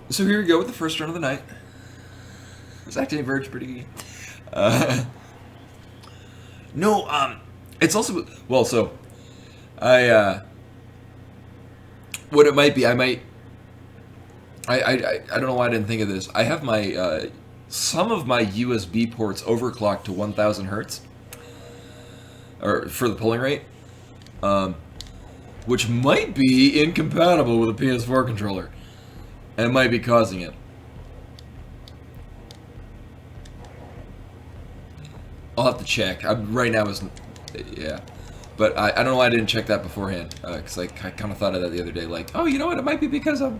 So here we go with the first run of the night. It's Axiom Verge pretty... No, it's also... Well, so... What it might be, I don't know why I didn't think of this. I have my... some of my USB ports overclocked to 1000 hertz. Or, for the polling rate. Which might be incompatible with a PS4 controller. And it might be causing it. I'll have to check. Right now is... Yeah. But I don't know why I didn't check that beforehand. Because I kind of thought of that the other day. Like, oh, you know what? It might be because I'm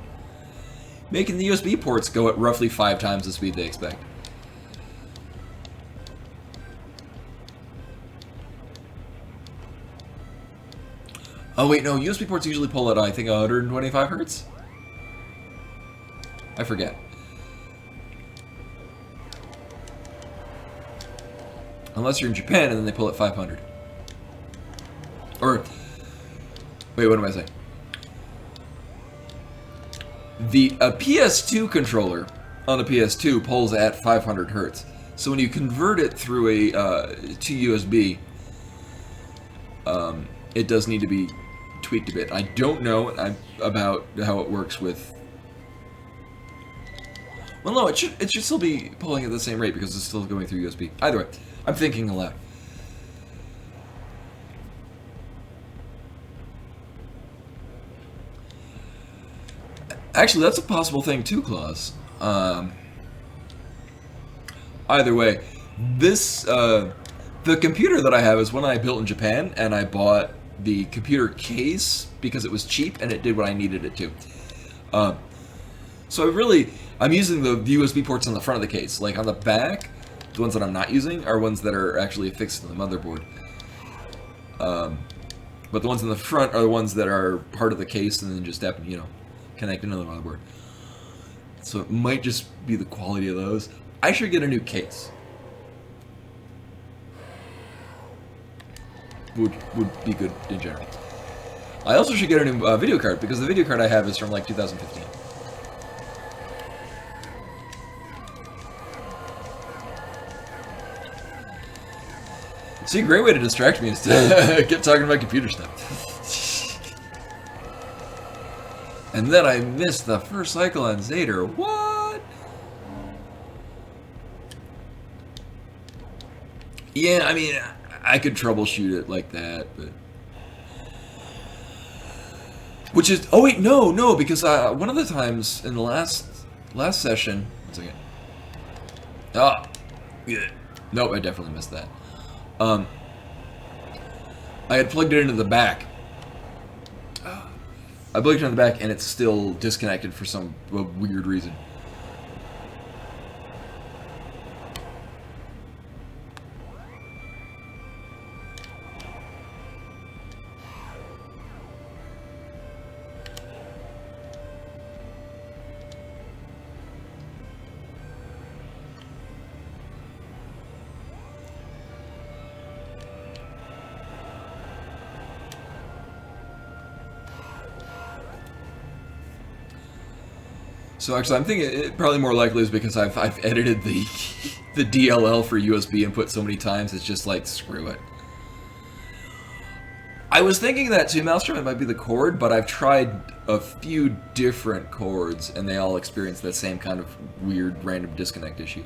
making the USB ports go at roughly 5 times the speed they expect. Oh, wait, no. USB ports usually pull at, I think, 125 hertz? I forget. Unless you're in Japan and then they pull at 500. Or, wait, what am I saying? A PS2 controller on the PS2 pulls at 500 hertz. So when you convert it through a to USB, it does need to be tweaked a bit. I don't know about how it works with... Well, no, it should still be pulling at the same rate because it's still going through USB. Either way, I'm thinking aloud. Actually, that's a possible thing too, Klaus. Either way, this the computer that I have is one I built in Japan, and I bought the computer case because it was cheap and it did what I needed it to. So I'm using the USB ports on the front of the case. Like on the back, the ones that I'm not using are ones that are actually affixed to the motherboard. But the ones in the front are the ones that are part of the case and then just happen, you know, connect into the motherboard. So it might just be the quality of those. I should get a new case. Would be good in general. I also should get a new video card because the video card I have is from like 2015. See, a great way to distract me is to get talking about computer stuff. And then I missed the first cycle on Zader. What? Yeah, I mean, I could troubleshoot it like that, but... Which is... Oh, wait, no, because one of the times in the last session... One second. Ah! Yeah. Nope, I definitely missed that. I had plugged it into the back. I plugged it in the back, and it's still disconnected for some weird reason. So actually, I'm thinking it probably more likely is because I've edited the the DLL for USB input so many times. It's just like, screw it. I was thinking that too, Maelstrom. It might be the cord, but I've tried a few different cords, and they all experience that same kind of weird random disconnect issue.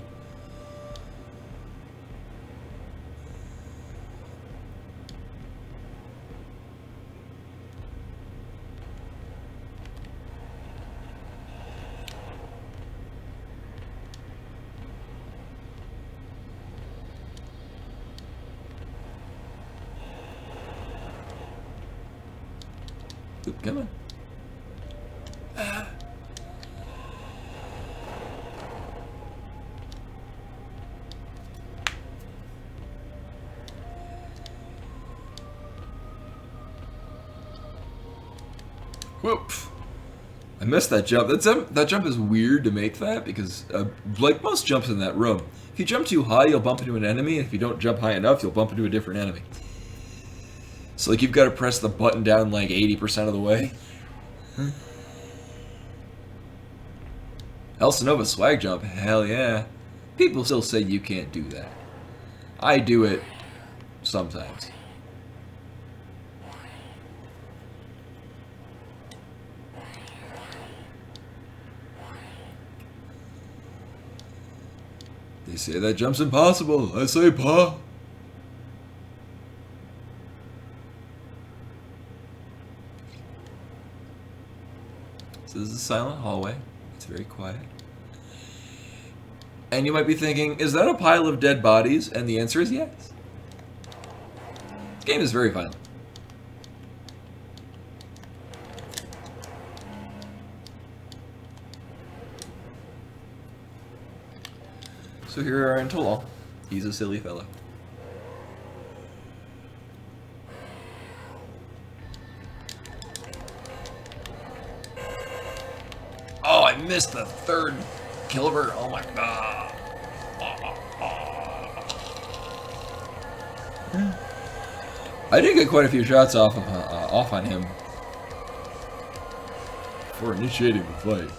Oop, come on. Whoop! I missed that jump. That jump is weird to make that because, like most jumps in that room, if you jump too high, you'll bump into an enemy, and if you don't jump high enough, you'll bump into a different enemy. So, like, you've got to press the button down, like, 80% of the way. Elsinova swag jump, hell yeah. People still say you can't do that. I do it sometimes. They say that jump's impossible. I say, pa. So this is a silent hallway. It's very quiet. And you might be thinking, is that a pile of dead bodies? And the answer is yes. This game is very violent. So here we are in Tolol. He's a silly fellow. Oh, I missed the third Kilbert. Oh my god. I did get quite a few shots off on him before initiating the fight.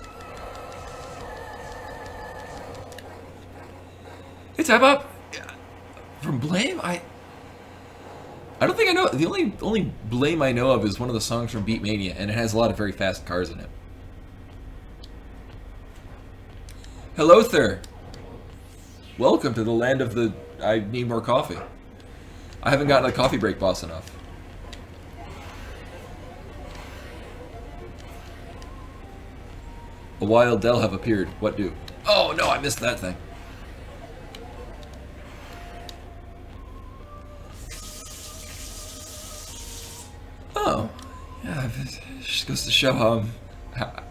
Hey, tap up. From Blame, I don't think I know. The only Blame I know of is one of the songs from Beatmania, and it has a lot of very fast cars in it. Hello, sir. Welcome to the land of the... I need more coffee. I haven't gotten a coffee break boss enough. A wild Dell have appeared. What do? Oh no, I missed that thing. Oh, yeah, it just goes to show how I'm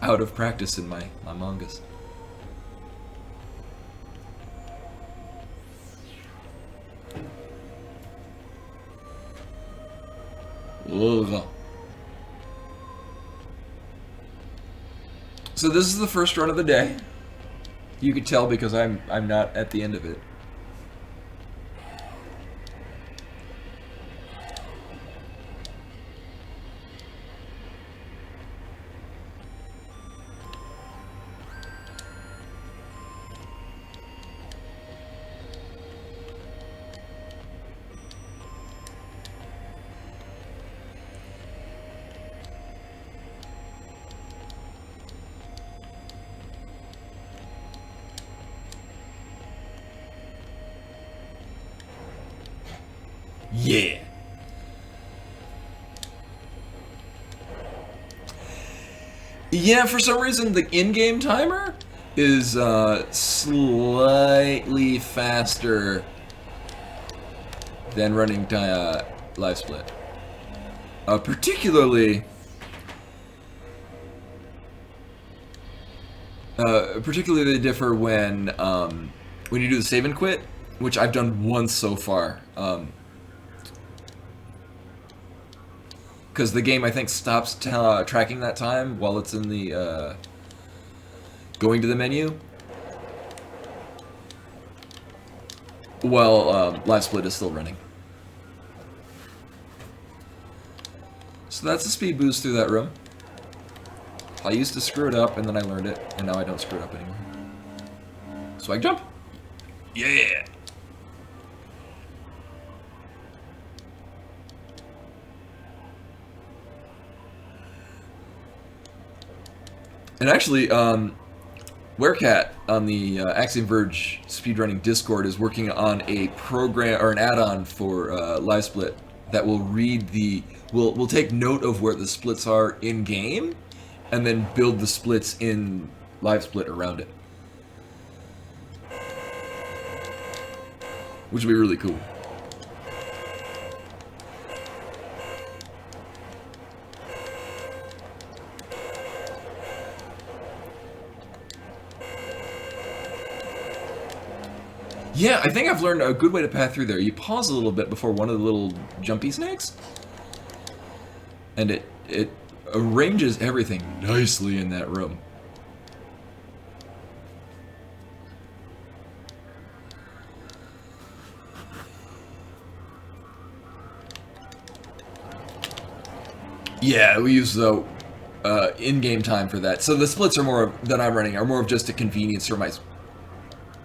out of practice in my mangas. Ugh. So this is the first run of the day. You could tell because I'm not at the end of it. Yeah. Yeah, for some reason the in-game timer is slightly faster than running live split. Particularly they differ when you do the save and quit, which I've done once so far. Because the game, I think, stops tracking that time while it's in the going to the menu. While live split is still running. So that's a speed boost through that room. I used to screw it up, and then I learned it, and now I don't screw it up anymore. Swag jump! Yeah! And actually, Werecat on the Axiom Verge speedrunning Discord is working on a program or an add-on for live split that will read will take note of where the splits are in game, and then build the splits in live split around it, which would be really cool. Yeah, I think I've learned a good way to path through there. You pause a little bit before one of the little jumpy snakes, and it arranges everything nicely in that room. Yeah, we use the in-game time for that. So the splits are more that I'm running are more of just a convenience for myself.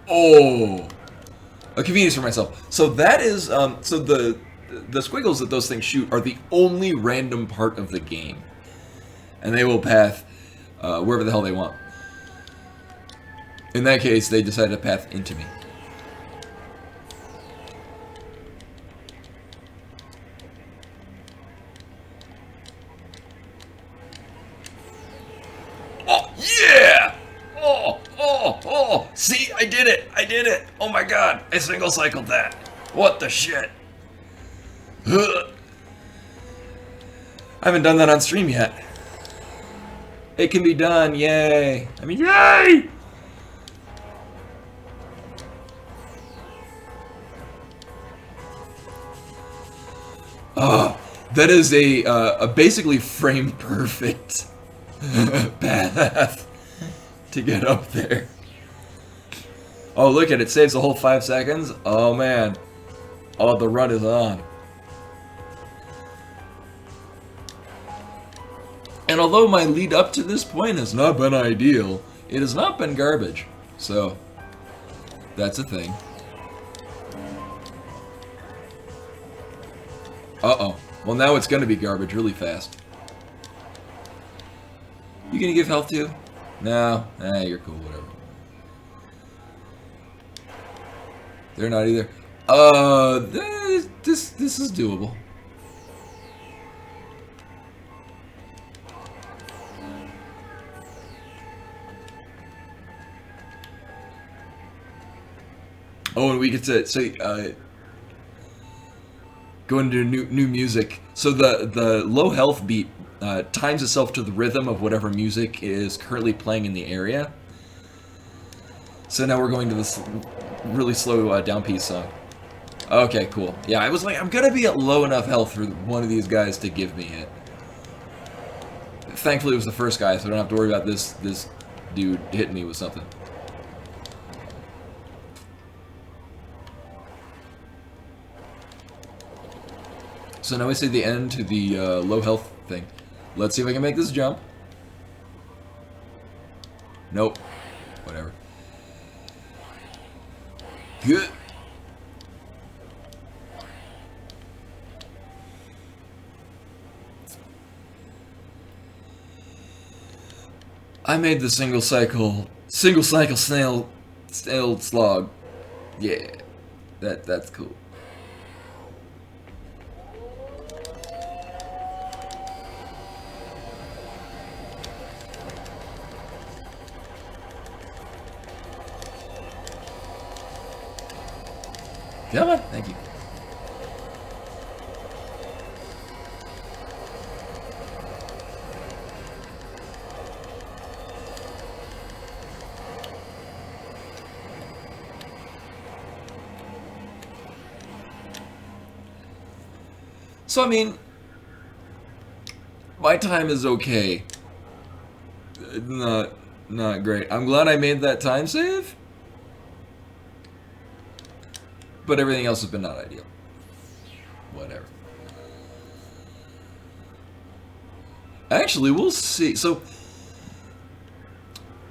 Oh. A convenience for myself. So that is, so the squiggles that those things shoot are the only random part of the game. And they will path wherever the hell they want. In that case, they decided to path into me. Oh, yeah! Oh, see, I did it! Oh my god, I single cycled that. What the shit? Ugh. I haven't done that on stream yet. It can be done, yay! I mean, yay! Oh, that is a basically frame perfect path to get up there. Oh, look at it, saves a whole 5 seconds. Oh man. Oh, the run is on. And although my lead up to this point has not been ideal, it has not been garbage. So, that's a thing. Uh-oh. Well, now it's gonna be garbage really fast. You gonna give health too? No? You're cool, whatever. They're not either. This is doable. Oh, and we get to go into new music. So the low health beat times itself to the rhythm of whatever music is currently playing in the area. So now we're going to this really slow down piece song. Okay, cool. Yeah, I was like, I'm gonna be at low enough health for one of these guys to give me it. Thankfully, it was the first guy, so I don't have to worry about this dude hitting me with something. So now we see the end to the low health thing. Let's see if I can make this jump. Nope. Whatever. Good. I made the single cycle snail slog. Yeah. That's cool. Come on, thank you. So I mean, my time is okay. Not great. I'm glad I made that time save. But everything else has been not ideal. Whatever. Actually, we'll see. So,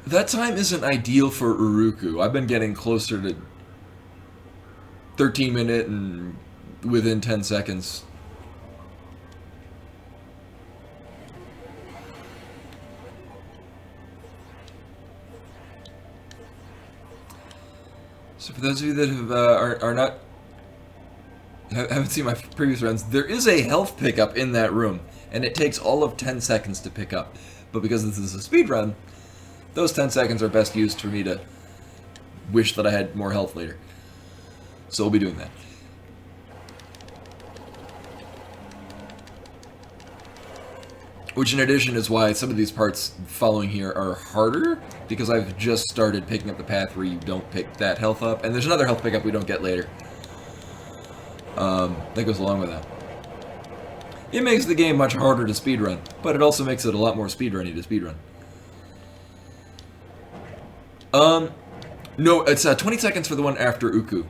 that time isn't ideal for Uruku. I've been getting closer to 13 minute and within 10 seconds. So for those of you that have haven't seen my previous runs, there is a health pickup in that room, and it takes all of 10 seconds to pick up. But because this is a speed run, those 10 seconds are best used for me to wish that I had more health later. So we'll be doing that. Which in addition is why some of these parts following here are harder, because I've just started picking up the path where you don't pick that health up, and there's another health pickup we don't get later. That goes along with that. It makes the game much harder to speedrun, but it also makes it a lot more speedrunny to speedrun. No, it's 20 seconds for the one after Uku.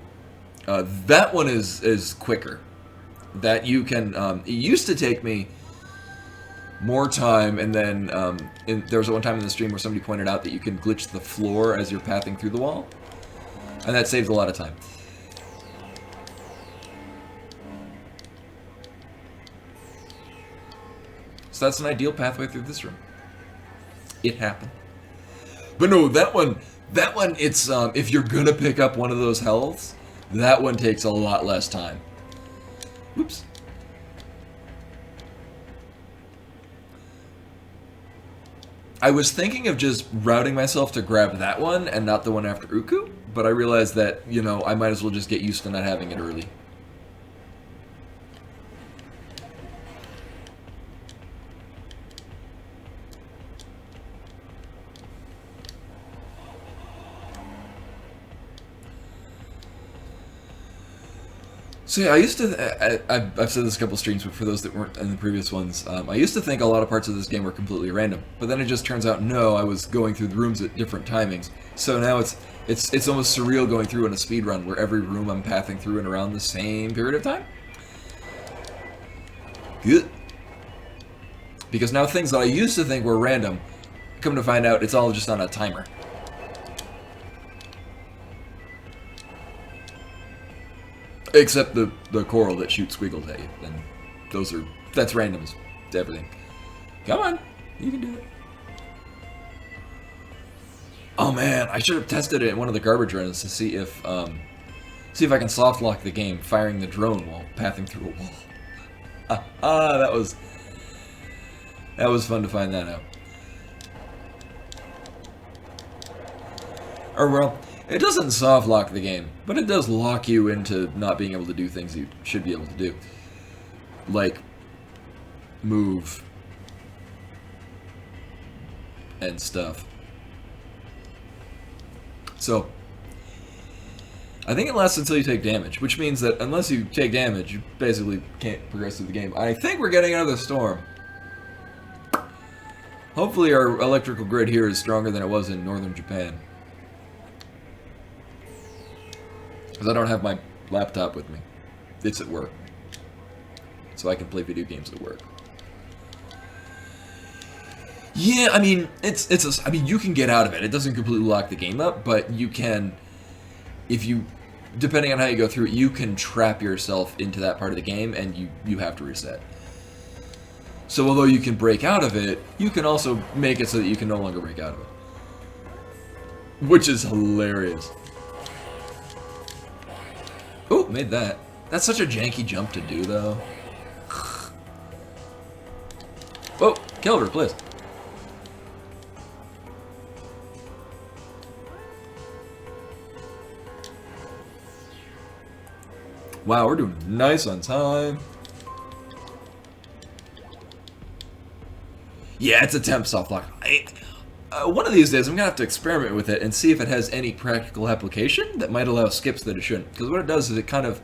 That one is quicker. That you can, it used to take me more time, and then there was one time in the stream where somebody pointed out that you can glitch the floor as you're pathing through the wall, and that saves a lot of time. So that's an ideal pathway through this room. It happened. But no, that one, it's, if you're gonna pick up one of those healths, that one takes a lot less time. Whoops. I was thinking of just routing myself to grab that one and not the one after Uku, but I realized that, you know, I might as well just get used to not having it early. So yeah, I used to, I've said this a couple streams, but for those that weren't in the previous ones, I used to think a lot of parts of this game were completely random, but then it just turns out no, I was going through the rooms at different timings. So now it's almost surreal going through in a speed run where every room I'm pathing through in around the same period of time. Good. Because now things that I used to think were random, come to find out it's all just on a timer. Except the coral that shoots squiggles at you, and that's random as everything. Come on, you can do it. Oh man, I should have tested it in one of the garbage runs to see if See if I can soft lock the game, firing the drone while pathing through a wall. That was fun to find that out. Or well, it doesn't soft lock the game, but it does lock you into not being able to do things you should be able to do. Like move and stuff. So I think it lasts until you take damage, which means that unless you take damage, you basically can't progress through the game. I think we're getting another storm. Hopefully our electrical grid here is stronger than it was in northern Japan. Because I don't have my laptop with me. It's at work. So I can play video games at work. Yeah, I mean, I mean, you can get out of it. It doesn't completely lock the game up, but you can, if you, depending on how you go through it, you can trap yourself into that part of the game, and you have to reset. So although you can break out of it, you can also make it so that you can no longer break out of it. Which is hilarious. Oh, made that. That's such a janky jump to do, though. Whoa, killed her, please. Wow, we're doing nice on time. Yeah, it's a temp soft lock. One of these days, I'm going to have to experiment with it and see if it has any practical application that might allow skips that it shouldn't. Because what it does is it kind of,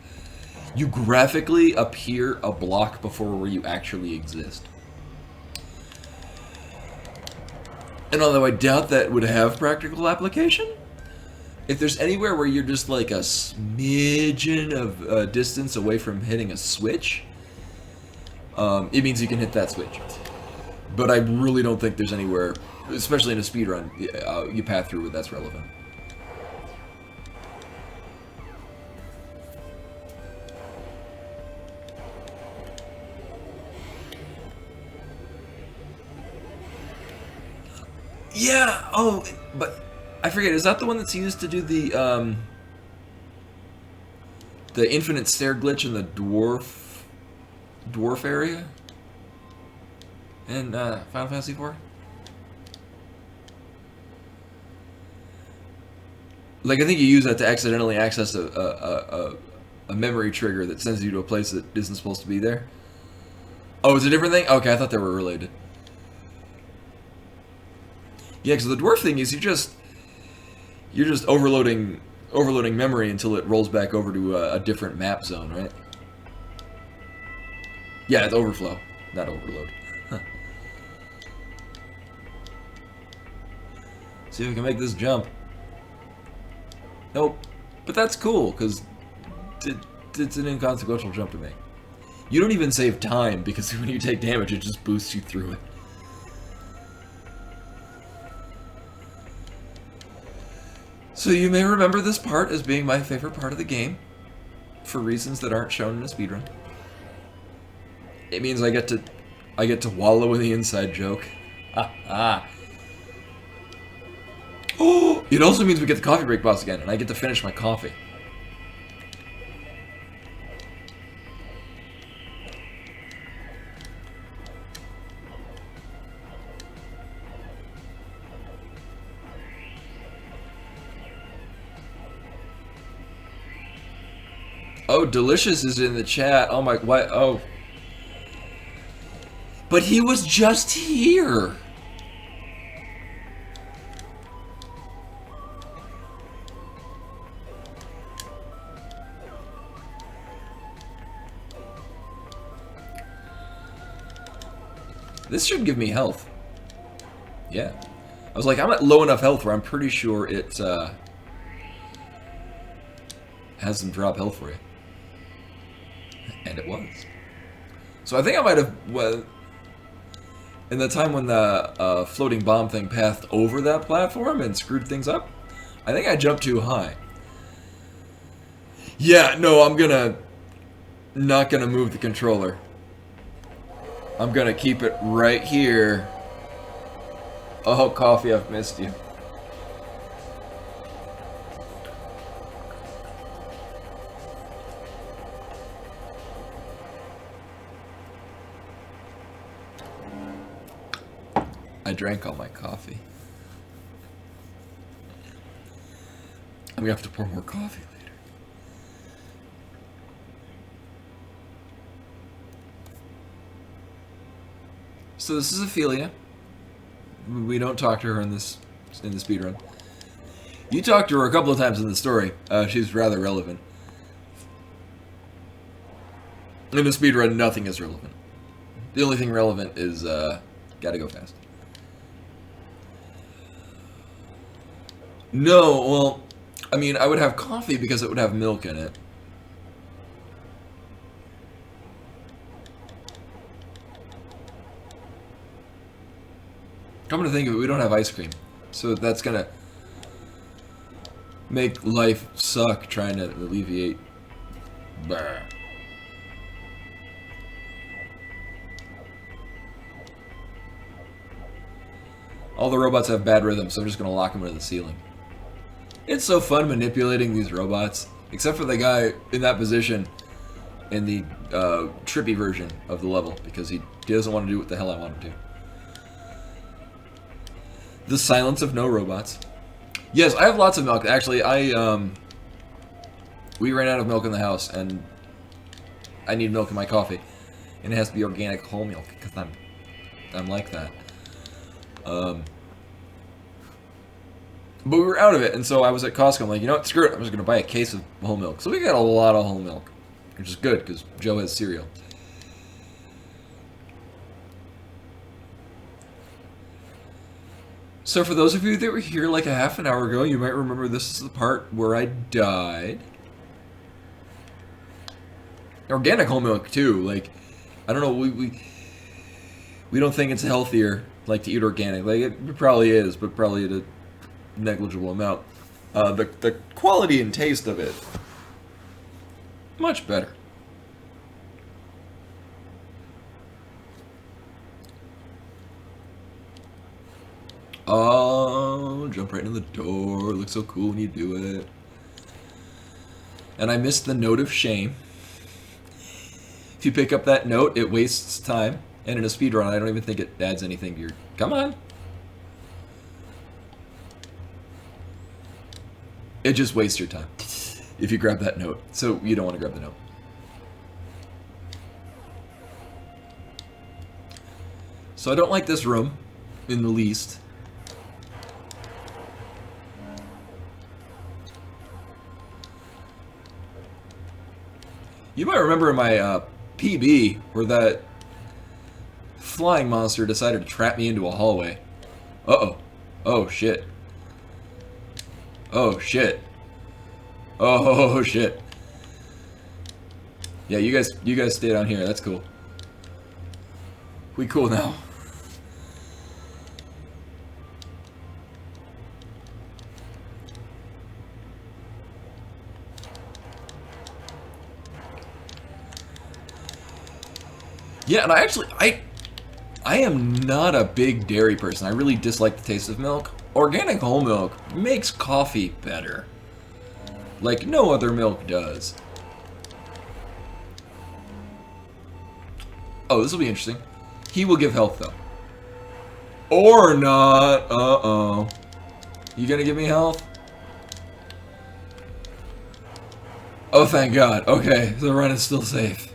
you graphically appear a block before where you actually exist. And although I doubt that would have practical application, if there's anywhere where you're just like a smidgen of distance away from hitting a switch, it means you can hit that switch. But I really don't think there's anywhere, especially in a speedrun, you path through where that's relevant. Yeah, oh, but I forget, is that the one that's used to do the infinite stair glitch in the dwarf area? In Final Fantasy IV? Like, I think you use that to accidentally access a memory trigger that sends you to a place that isn't supposed to be there. Oh, it's a different thing? Okay, I thought they were related. Yeah, because the dwarf thing is you're just overloading memory until it rolls back over to a different map zone, right? Yeah, it's overflow, not overload. Huh. See if we can make this jump. Nope. But that's cool, because it's an inconsequential jump to make. You don't even save time, because when you take damage, it just boosts you through it. So you may remember this part as being my favorite part of the game, for reasons that aren't shown in a speedrun. It means I get to wallow in the inside joke. Oh! It also means we get the coffee break boss again, and I get to finish my coffee. Oh, Delicious is in the chat. Oh my, what? Oh. But he was just here. This should give me health. Yeah. I was like, I'm at low enough health where I'm pretty sure it has some drop health for you. And it was. So I think I might have, well, in the time when the floating bomb thing pathed over that platform and screwed things up, I think I jumped too high. Yeah, no, I'm not gonna move the controller. I'm gonna keep it right here. Oh, coffee, I've missed you. I drank all my coffee. I'm gonna have to pour more coffee later. So this is Ophelia. We don't talk to her in the speedrun. You talked to her a couple of times in the story. She's rather relevant. In the speedrun, nothing is relevant. The only thing relevant is, gotta go fast. No, well, I mean, I would have coffee because it would have milk in it. Come to think of it, we don't have ice cream. So that's gonna make life suck trying to alleviate. Bah. All the robots have bad rhythm, so I'm just gonna lock them into the ceiling. It's so fun manipulating these robots, except for the guy in that position in the trippy version of the level, because he doesn't want to do what the hell I want him to. The silence of no robots. Yes, I have lots of milk. Actually, we ran out of milk in the house, and I need milk in my coffee, and it has to be organic whole milk because I'm like that. But we were out of it, and so I was at Costco. I'm like, you know what? Screw it. I'm just gonna buy a case of whole milk. So we got a lot of whole milk, which is good because Joe has cereal. So for those of you that were here like a half an hour ago, you might remember this is the part where I died. Organic whole milk too. Like, I don't know. We don't think it's healthier like to eat organic. Like it probably is, but probably at a negligible amount. The quality and taste of it much better. Oh, jump right in the door. It looks so cool when you do it. And I missed the note of shame. If you pick up that note, it wastes time. And in a speedrun, I don't even think it adds anything to your... Come on. It just wastes your time if you grab that note. So you don't want to grab the note. So I don't like this room in the least. You might remember in my PB where that flying monster decided to trap me into a hallway. Uh-oh. Oh, shit. Oh, shit. Oh, shit. Yeah, you guys stay down here. That's cool. We cool now. Yeah, and I am not a big dairy person. I really dislike the taste of milk. Organic whole milk makes coffee better. Like no other milk does. Oh, this will be interesting. He will give health, though. Or not. Uh-oh. You gonna give me health? Oh, thank God. Okay, the run is still safe.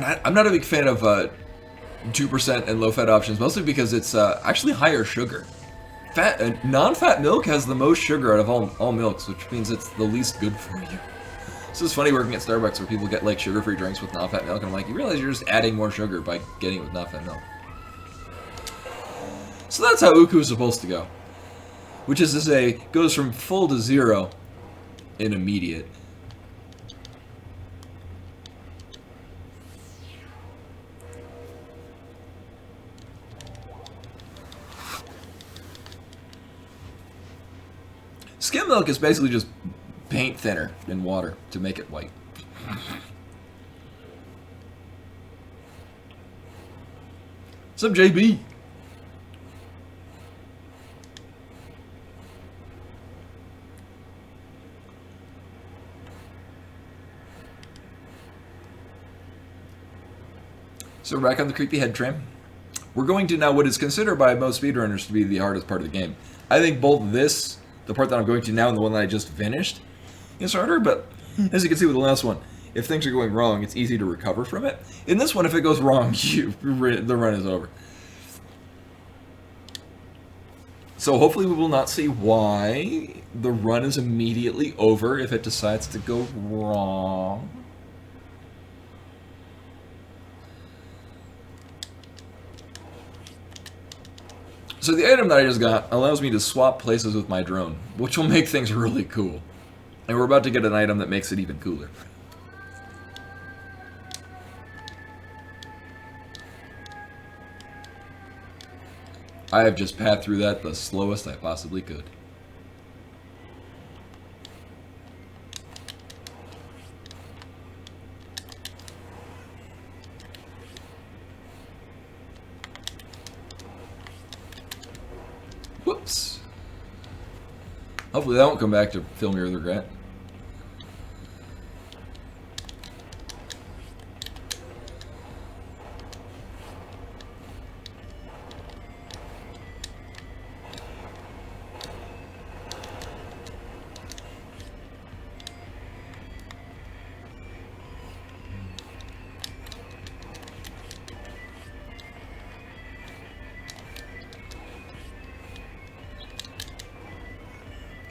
I'm not a big fan of 2% and low-fat options, mostly because it's actually higher sugar. Non-fat milk has the most sugar out of all milks, which means it's the least good for you. So it's funny working at Starbucks where people get like sugar-free drinks with non-fat milk, and I'm like, you realize you're just adding more sugar by getting it with non-fat milk. So that's how Uku is supposed to go. Which is to say, goes from full to 0 in immediate. Skim milk is basically just paint thinner in water to make it white. What's up, JB? So we're back on the creepy head tram. We're going to now what is considered by most speedrunners to be the hardest part of the game. I think both this, the part that I'm going to now, and the one that I just finished, is harder, but as you can see with the last one, if things are going wrong, it's easy to recover from it. In this one, if it goes wrong, the run is over. So hopefully we will not see why the run is immediately over if it decides to go wrong. So the item that I just got allows me to swap places with my drone, which will make things really cool. And we're about to get an item that makes it even cooler. I have just passed through that the slowest I possibly could. Whoops. Hopefully that won't come back to fill me with regret.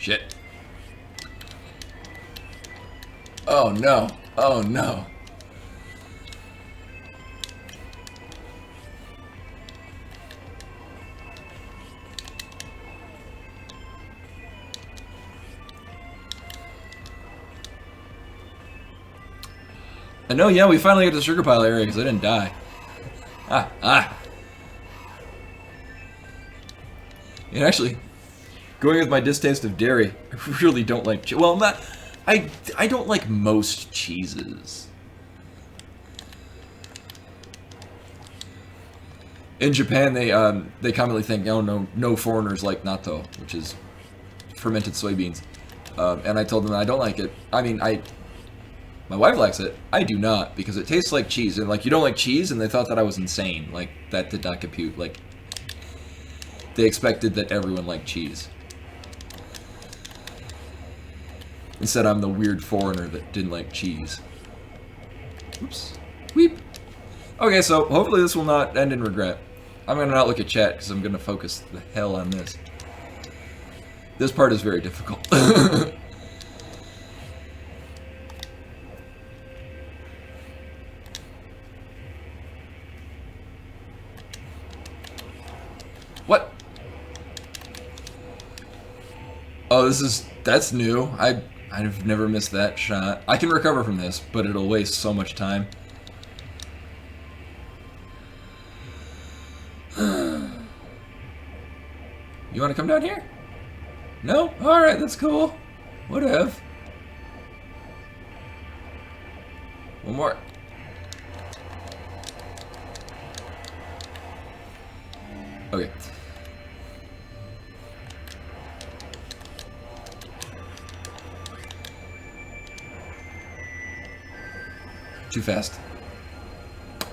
Shit. Oh no. Oh no. I know, yeah, we finally got to the sugar pile area because I didn't die. And actually, going with my distaste of dairy, I really don't like cheese. Well, I don't like most cheeses. In Japan, they commonly think, oh no foreigners like natto, which is fermented soybeans. And I told them I don't like it. I mean, my wife likes it. I do not, because it tastes like cheese. And like, you don't like cheese? And they thought that I was insane. Like, that did not compute. Like, they expected that everyone liked cheese. Instead, I'm the weird foreigner that didn't like cheese. Oops. Weep. Okay, so hopefully this will not end in regret. I'm going to not look at chat because I'm going to focus the hell on this. This part is very difficult. What? Oh, that's new. I've never missed that shot. I can recover from this, but it'll waste so much time. You want to come down here? No? Alright, that's cool. Whatever. One more. Okay. Too fast.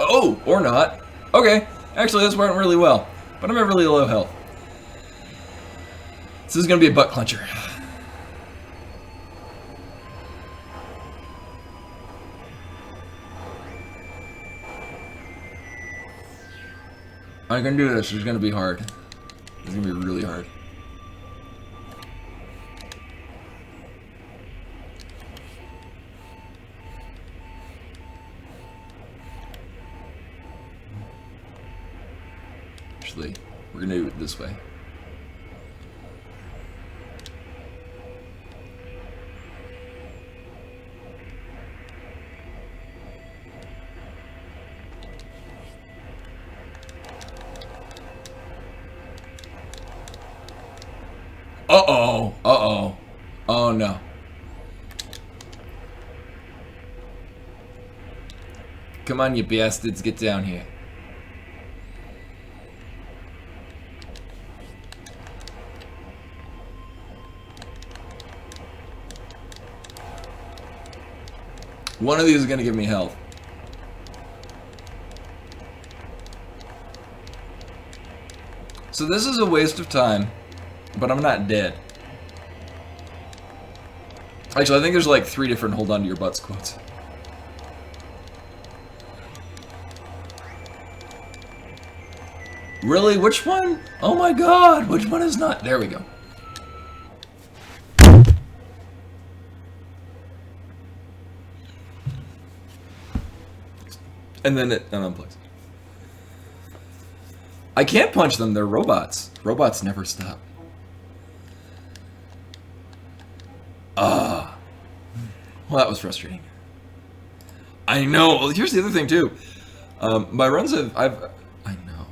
Oh, or not. Okay. Actually, this went really well. But I'm at really low health. This is going to be a butt clencher. I can do this. It's going to be hard. It's going to be really hard. Actually, we're going to do it this way. Uh-oh. Uh-oh. Oh, no. Come on, you bastards. Get down here. One of these is going to give me health. So this is a waste of time, but I'm not dead. Actually, I think there's like 3 different hold on to your butts quotes. Really? Which one? Oh my god, which one is not? There we go. And then it unplugs. I can't punch them, they're robots. Robots never stop. Well, that was frustrating. I know. Well, here's the other thing too. My runs have I know.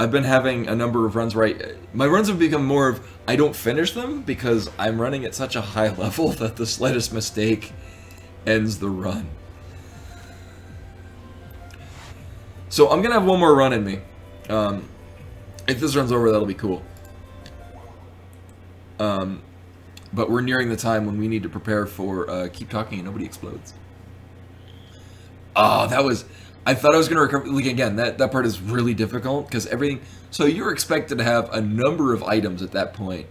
I've been having a number of runs where my runs have become more of I don't finish them because I'm running at such a high level that the slightest mistake ends the run. So I'm gonna have one more run in me. If this run's over, that'll be cool. But we're nearing the time when we need to prepare for keep talking and nobody explodes. Oh, that was... I thought I was going to recover... Like, again, that part is really difficult because everything... So you're expected to have a number of items at that point.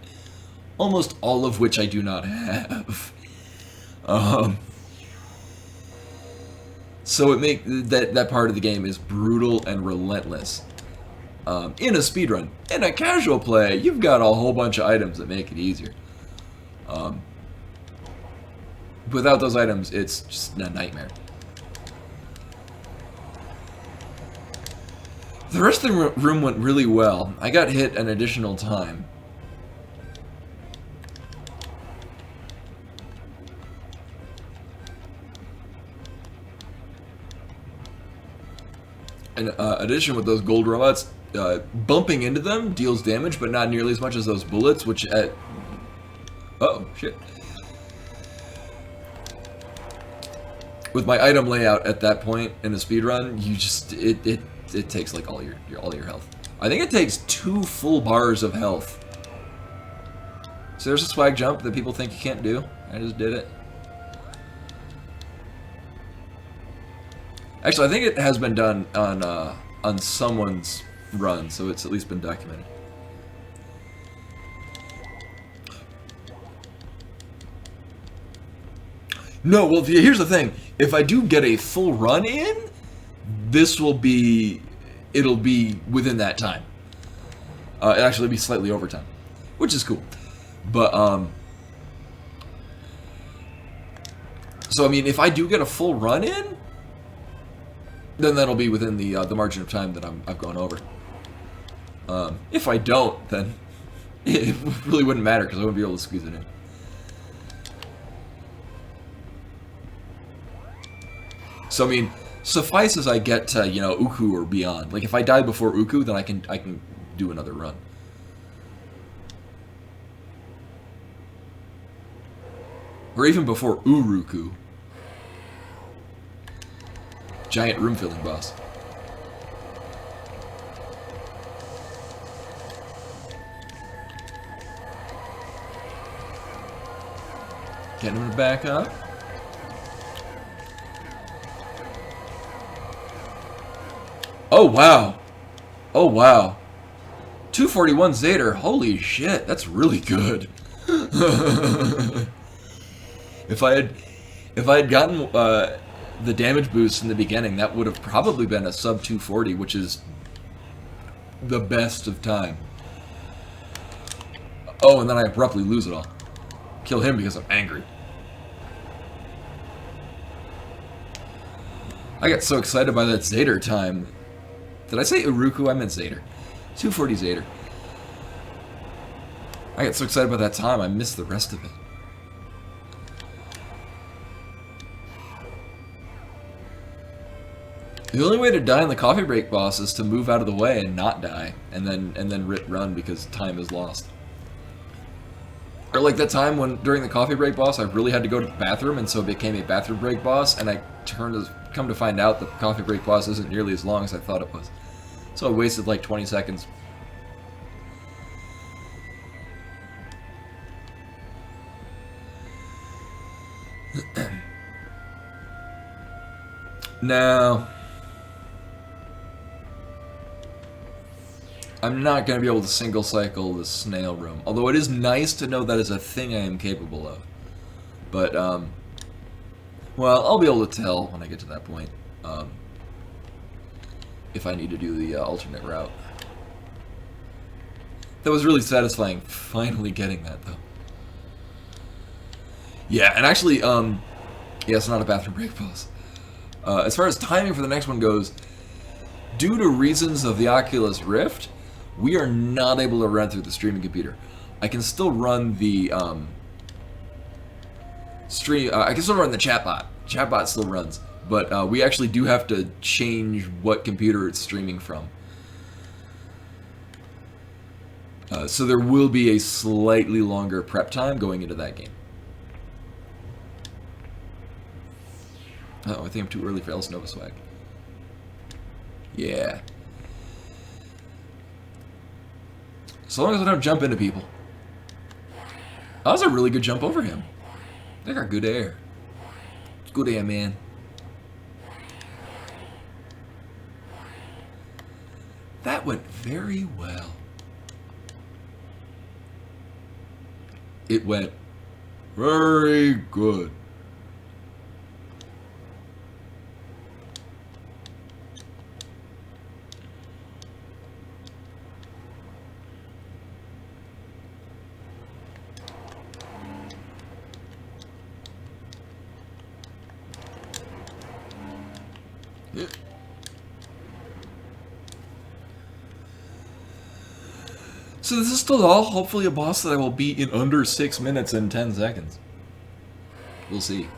Almost all of which I do not have. So it make that part of the game is brutal and relentless. In a speedrun. In a casual play, you've got a whole bunch of items that make it easier. Without those items, it's just a nightmare. The rest of the room went really well. I got hit an additional time. In addition with those gold robots, bumping into them deals damage, but not nearly as much as those bullets, which at... Uh-oh, shit. With my item layout at that point in a speedrun, you just... It takes like all your health. I think it takes 2 full bars of health. So there's a swag jump that people think you can't do. I just did it. Actually, I think it has been done on someone's run, so it's at least been documented. No, well, here's the thing. If I do get a full run in, this will be... It'll be within that time. It'll actually be slightly over time, which is cool. But, so, I mean, if I do get a full run in, then that'll be within the margin of time that I've gone over. If I don't, then it really wouldn't matter because I wouldn't be able to squeeze it in. So I mean, suffice as I get to, you know, Uku or beyond. Like if I die before Uku, then I can do another run. Or even before Uruku. Giant room filling boss. Getting him to back up. Oh wow. Oh wow. 241 Zader. Holy shit, that's really good. If I had gotten the damage boost in the beginning, that would have probably been a sub 240, which is the best of time. Oh, and then I abruptly lose it all. Kill him because I'm angry. I got so excited by that Zader time. Did I say Uruku? I meant Zader. 240 Zader. I got so excited by that time, I missed the rest of it. The only way to die in the coffee break boss is to move out of the way and not die, and then run because time is lost. Or like that time when during the coffee break boss, I really had to go to the bathroom, and so it became a bathroom break boss, and I come to find out the coffee break boss isn't nearly as long as I thought it was. So I wasted like 20 seconds. Now, I'm not going to be able to single cycle the snail room. Although it is nice to know that is a thing I am capable of. But, well, I'll be able to tell when I get to that point. If I need to do the alternate route. That was really satisfying, finally getting that, though. Yeah, and actually, yeah, it's not a bathroom break pause. As far as timing for the next one goes, due to reasons of the Oculus Rift, we are not able to run through the streaming computer. I can still run the I can still run the chatbot. Chatbot still runs, but we actually do have to change what computer it's streaming from. So there will be a slightly longer prep time going into that game. Oh, I think I'm too early for Else Nova swag. Yeah. So long as I don't jump into people. That was a really good jump over him. They got good air. It's good air, man. That went very well. It went very good. Yeah. So this is still all hopefully a boss that I will beat in under 6 minutes and 10 seconds. We'll see.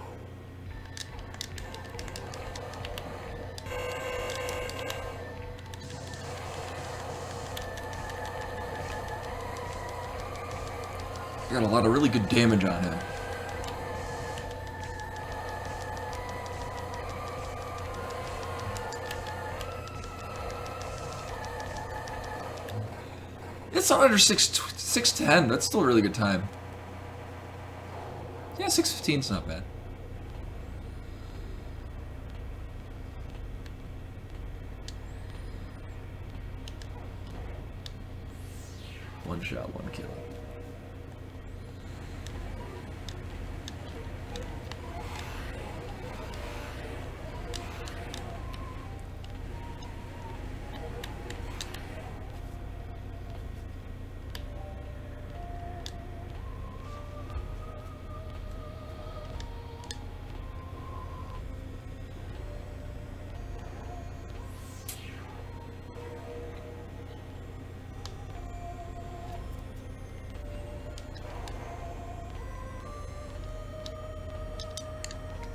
I got a lot of really good damage on him. It's not under 6:10. That's still a really good time. Yeah, 6:15 is not bad. One shot, one kill.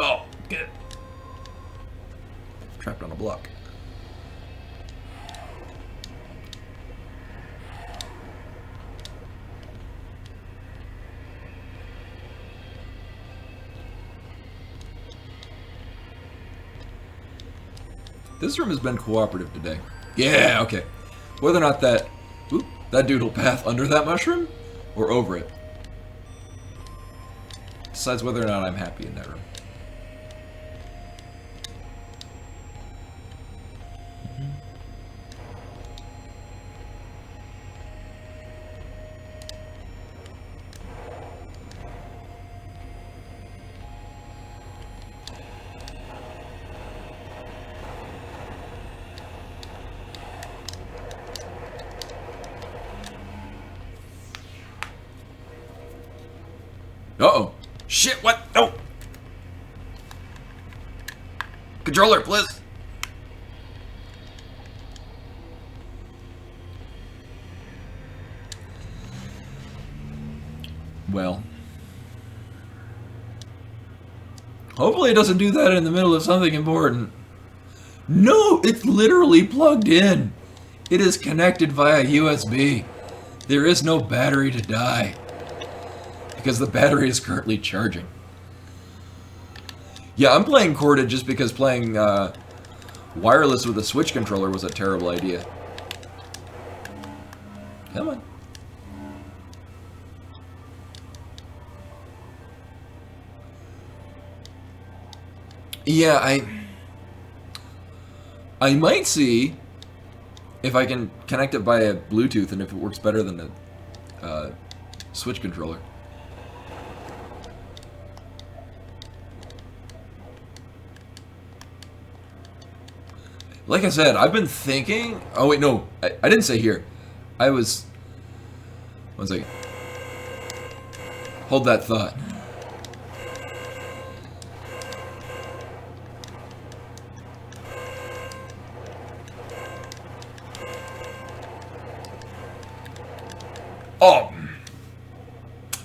Oh, get it. Trapped on a block. This room has been cooperative today. Yeah, okay. Whether or not that dude will path under that mushroom or over it decides whether or not I'm happy in that room. Uh-oh. Shit, what? No! Controller, please! Well. Hopefully it doesn't do that in the middle of something important. No, it's literally plugged in. It is connected via USB. There is no battery to die. Because the battery is currently charging. Yeah, I'm playing corded just because playing wireless with a Switch controller was a terrible idea. Come on. Yeah, I might see if I can connect it via Bluetooth and if it works better than the Switch controller. Like I said, I've been thinking... Oh, wait, no. I didn't say here. I was... One second. Hold that thought. Oh!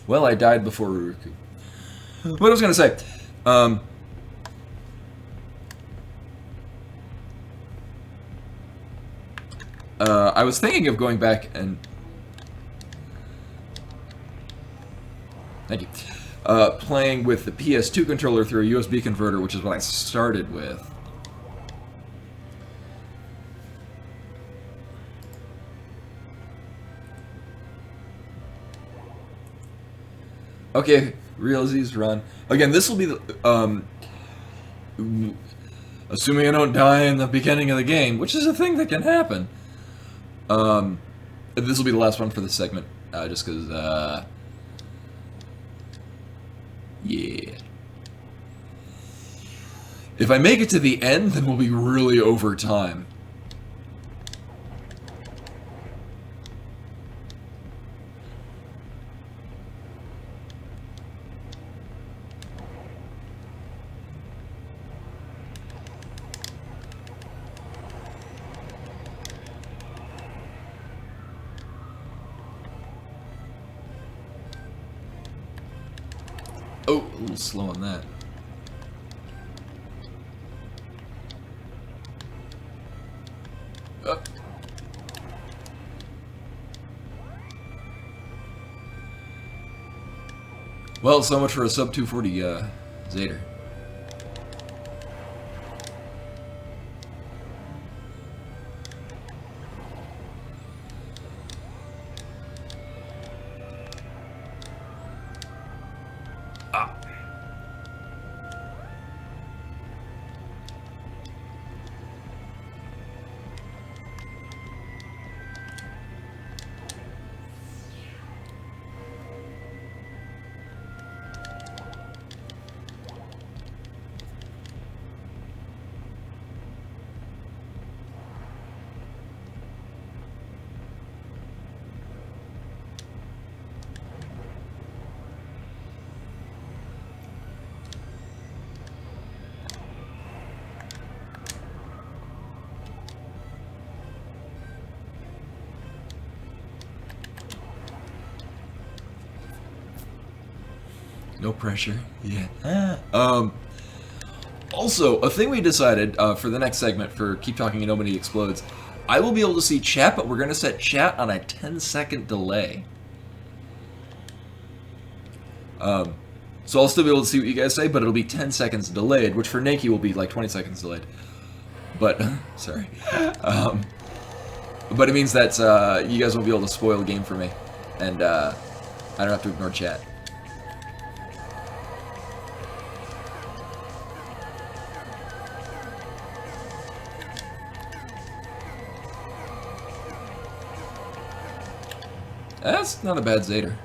Well, I died before Ruruku. What I was going to say... I was thinking of going back and... Thank you. Playing with the PS2 controller through a USB converter, which is what I started with. Okay, Realsies run. Again, this will be the... assuming I don't die in the beginning of the game, which is a thing that can happen. This will be the last one for this segment, just because, yeah. If I make it to the end, then we'll be really over time. Oh, a little slow on that. Well, so much for a sub 240 Zader. No pressure. Yeah. Also, a thing we decided for the next segment for Keep Talking and Nobody Explodes, I will be able to see chat, but we're going to set chat on a 10-second delay. So I'll still be able to see what you guys say, but it'll be 10 seconds delayed, which for Nakey will be like 20 seconds delayed. But, sorry. But it means that you guys won't be able to spoil the game for me, and I don't have to ignore chat. That's not a bad Zader.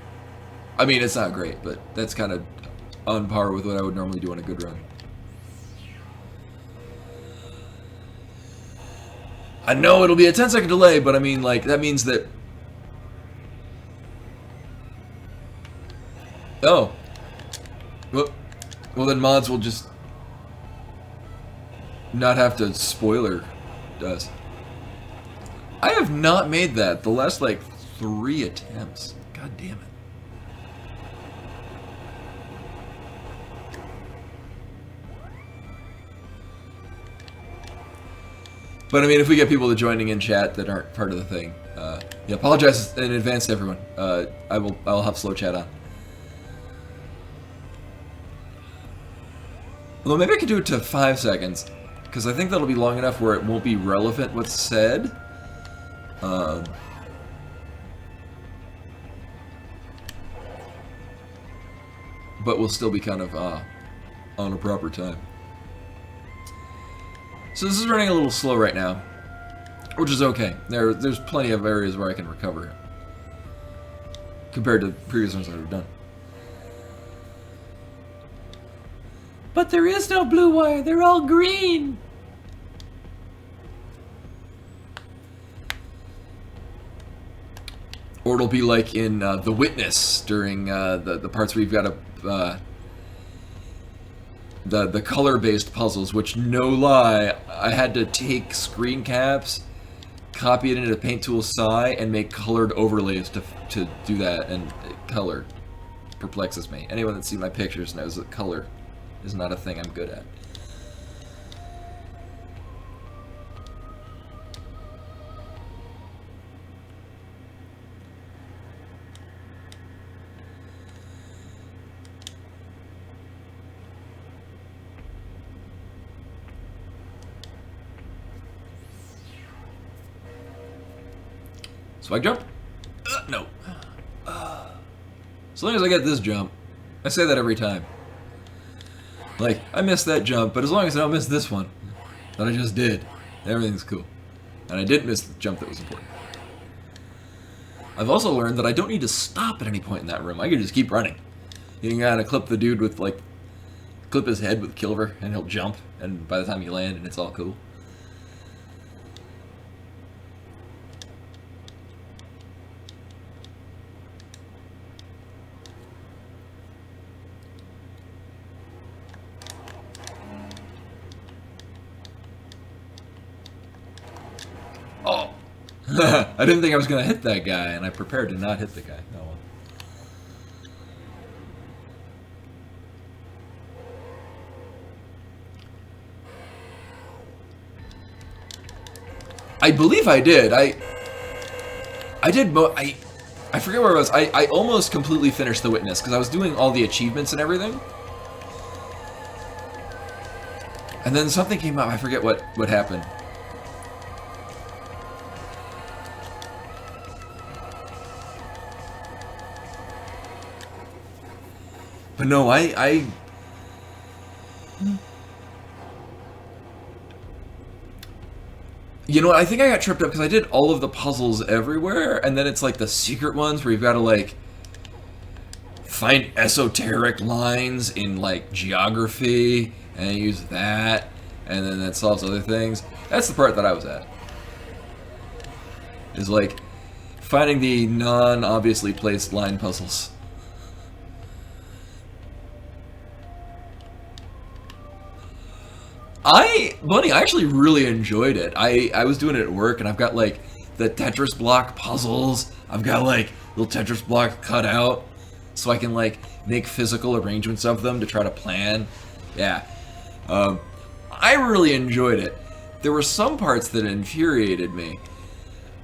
I mean, it's not great, but that's kind of on par with what I would normally do on a good run. I know it'll be a 10-second delay, but I mean, like, that means that... Oh. Well, then mods will just not have to spoiler us. I have not made that the last, like, 3 attempts. God damn it. But I mean, if we get people to joining in chat that aren't part of the thing, yeah, apologize in advance to everyone. I'll have slow chat on. Although maybe I could do it to 5 seconds, because I think that'll be long enough where it won't be relevant what's said. But we'll still be kind of on a proper time. So this is running a little slow right now. which is okay. There's plenty of areas where I can recover compared to previous ones I've done. But there is no blue wire. They're all green. Or it'll be like in The Witness during the parts where you've got to the color-based puzzles, which, no lie, I had to take screen caps, copy it into Paint Tool Psi, and make colored overlays to do that, and color perplexes me. Anyone that's seen my pictures knows that color is not a thing I'm good at. Spike jump? No. As long as I get this jump, I say that every time. Like, I missed that jump, but as long as I don't miss this one that I just did, everything's cool. And I didn't miss the jump that was important. I've also learned that I don't need to stop at any point in that room. I can just keep running. You can kind of clip the dude with, like, clip his head with Kilver, and he'll jump, and by the time you land, and it's all cool. Oh! I didn't think I was going to hit that guy, and I prepared to not hit the guy. Oh well. I believe I did. I forget where I was. I almost completely finished The Witness, because I was doing all the achievements and everything. And then something came up. I forget what happened. But no, you know what, I think I got tripped up because I did all of the puzzles everywhere, and then it's like the secret ones where you've got to, like, find esoteric lines in, like, geography, and use that, and then that solves other things. That's the part that I was at. Is, like, finding the non-obviously placed line puzzles. Buddy, I actually really enjoyed it. I was doing it at work, and I've got, like, the Tetris block puzzles. I've got, like, little Tetris blocks cut out, so I can, like, make physical arrangements of them to try to plan. Yeah. I really enjoyed it. There were some parts that infuriated me,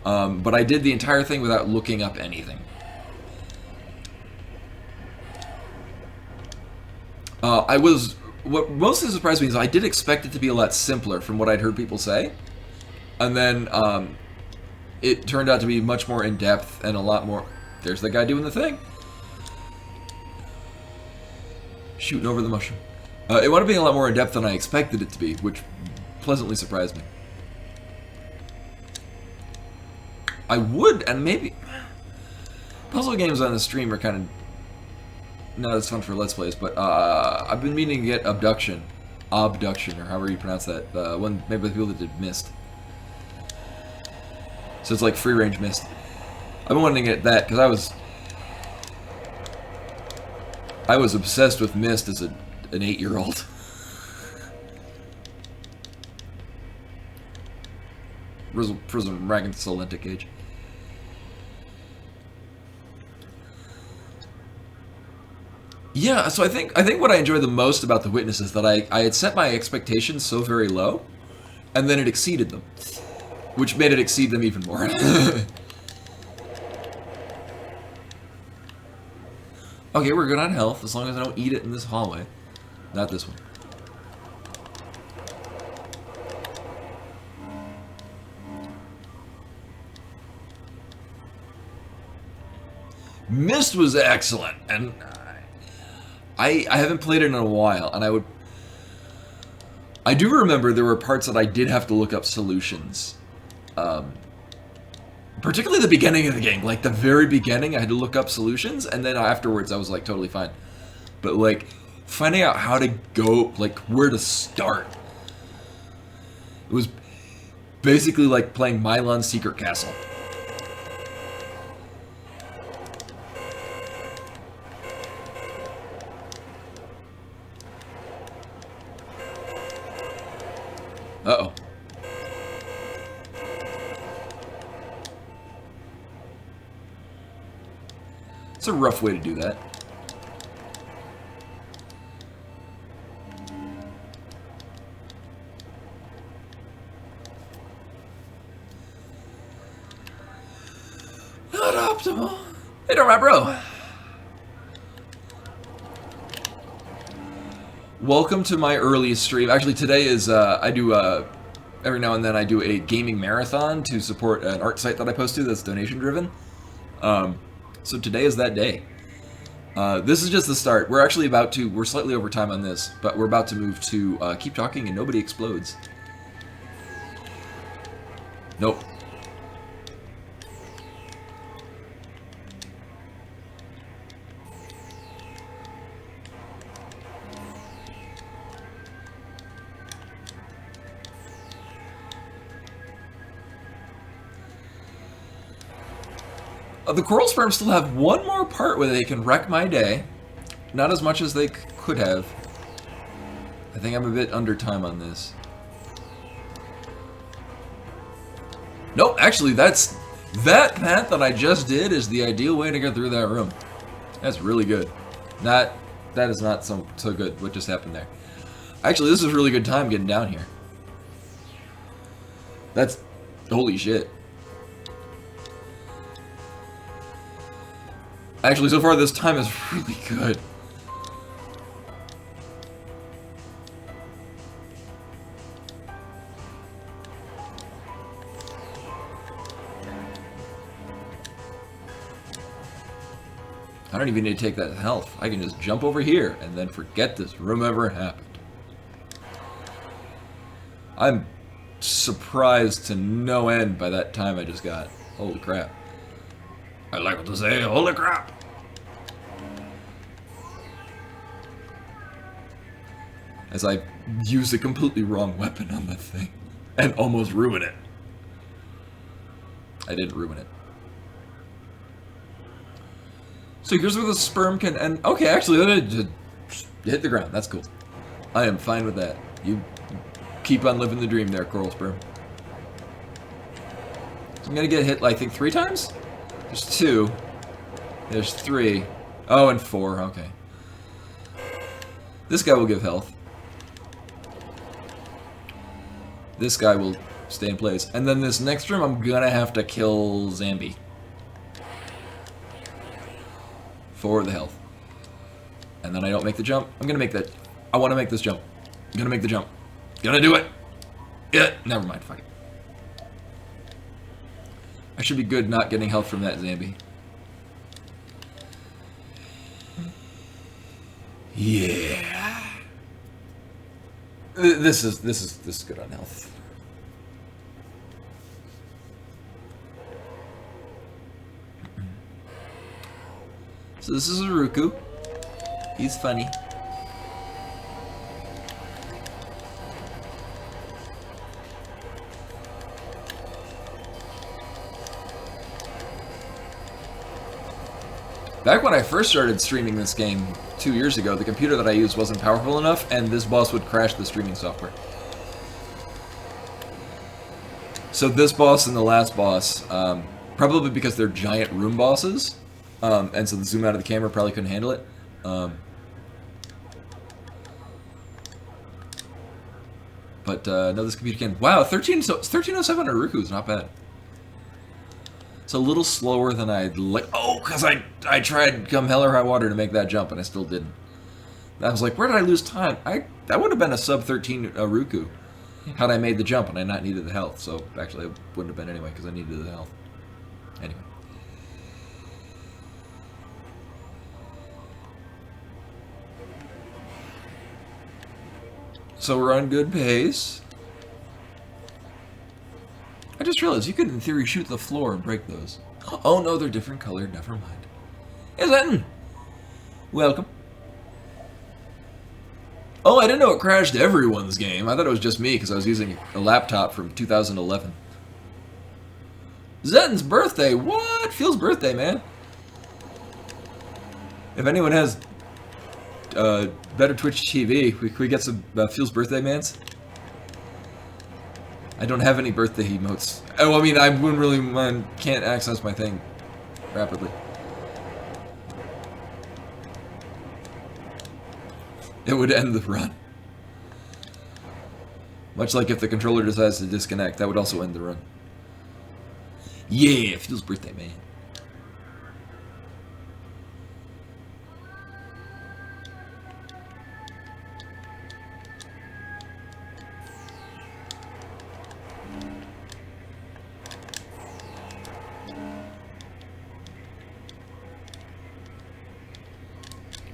but I did the entire thing without looking up anything. What mostly surprised me is I did expect it to be a lot simpler from what I'd heard people say. And then it turned out to be much more in-depth and a lot more... There's the guy doing the thing. Shooting over the mushroom. It wound up being a lot more in-depth than I expected it to be, which pleasantly surprised me. I would, and maybe... Puzzle games on the stream are kind of... not as fun for Let's Plays, but I've been meaning to get Abduction, or however you pronounce that, one maybe with people that did Myst. So it's like free-range Myst. I've been wanting to get that, because I was obsessed with Myst as an 8-year-old. Prism Ragging Solentic age. Yeah, so I think what I enjoyed the most about The Witness is that I had set my expectations so very low, and then it exceeded them, which made it exceed them even more. Okay, we're good on health, as long as I don't eat it in this hallway. Not this one. Myst was excellent, and... I haven't played it in a while, and I do remember there were parts that I did have to look up solutions Particularly the beginning of the game, like the very beginning, I had to look up solutions, and then afterwards I was like totally fine. But like finding out how to go, like where to start, it was basically like playing Mylon's Secret Castle. Uh-oh. It's a rough way to do that. Not optimal. Hey, don't my bro. Welcome to my earliest stream. Actually, today is, I do, every now and then I do a gaming marathon to support an art site that I post to that's donation driven. So today is that day. This is just the start. We're actually about to, we're slightly over time on this, but we're about to move to keep talking and nobody explodes. Nope. The coral sperms still have one more part where they can wreck my day. Not as much as they could have. I think I'm a bit under time on this. Nope, actually that path that I just did is the ideal way to get through that room. That's really good. That is not so good what just happened there. Actually, this is really good time getting down here. That's holy shit. Actually, so far this time is really good. I don't even need to take that health. I can just jump over here and then forget this room ever happened. I'm surprised to no end by that time I just got. Holy crap. I like what to say, holy crap. As I use a completely wrong weapon on that thing and almost ruin it. I didn't ruin it. So here's where the sperm can end. Okay, actually, that just hit the ground. That's cool. I am fine with that. You keep on living the dream there, coral sperm. So I'm gonna get hit, I think, 3 times? There's 2. There's 3. Oh, and 4. Okay. This guy will give health. This guy will stay in place. And then this next room, I'm gonna have to kill Zambi. For the health. And then I don't make the jump. I'm gonna make that. I want to make this jump. I'm gonna make the jump. Gonna do it. Yeah, never mind. Fuck it. I should be good not getting health from that Zambi. Yeah. This is good on health. So this is Uruku. He's funny. Back when I first started streaming this game 2 years ago, the computer that I used wasn't powerful enough, and this boss would crash the streaming software. So this boss and the last boss, probably because they're giant room bosses, and so the zoom out of the camera probably couldn't handle it. But no, this computer can. Wow, 1307 on Uruku is not bad. It's a little slower than I'd like. Oh, because I tried come hell or high water to make that jump, and I still didn't. I was like, where did I lose time? That would have been a sub 13 Uruku had I made the jump and I not needed the health. So actually, it wouldn't have been anyway because I needed the health. Anyway. So we're on good pace. just realized you could, in theory, shoot the floor and break those. Oh no, they're different colored. Never mind. Hey, Zenton! Welcome. Oh, I didn't know it crashed everyone's game. I thought it was just me because I was using a laptop from 2011. Zenton's birthday. What? Phil's birthday, man. If anyone has better Twitch TV, we get some Phil's birthday mans? I don't have any birthday emotes. Oh, I mean, I wouldn't really mind, can't access my thing rapidly. It would end the run. Much like if the controller decides to disconnect, that would also end the run. Yeah, Phil's birthday, man.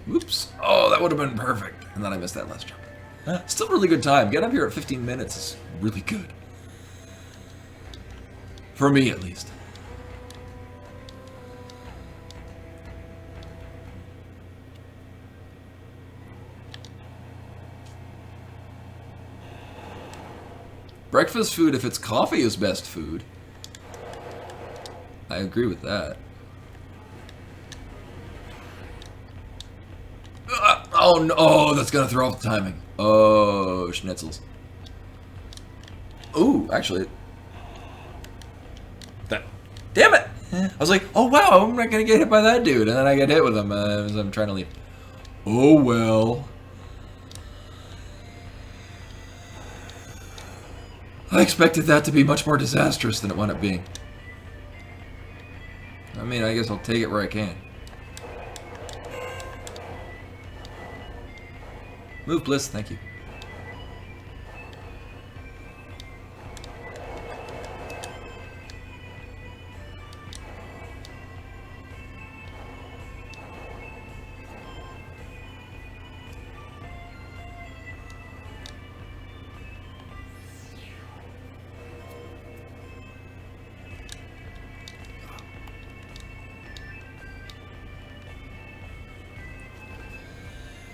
Whoops. Oh, that would have been perfect. And then I missed that last jump. Still really good time. Get up here at 15 minutes is really good. For me, at least. Breakfast food, if it's coffee, is best food. I agree with that. Oh no, oh, that's gonna throw off the timing. Oh, schnitzels. Ooh, actually. Damn it! I was like, oh wow, I'm not gonna get hit by that dude. And then I get hit with him as I'm trying to leave. Oh well. I expected that to be much more disastrous than it wound up being. I mean, I guess I'll take it where I can. Move, Bliss, thank you.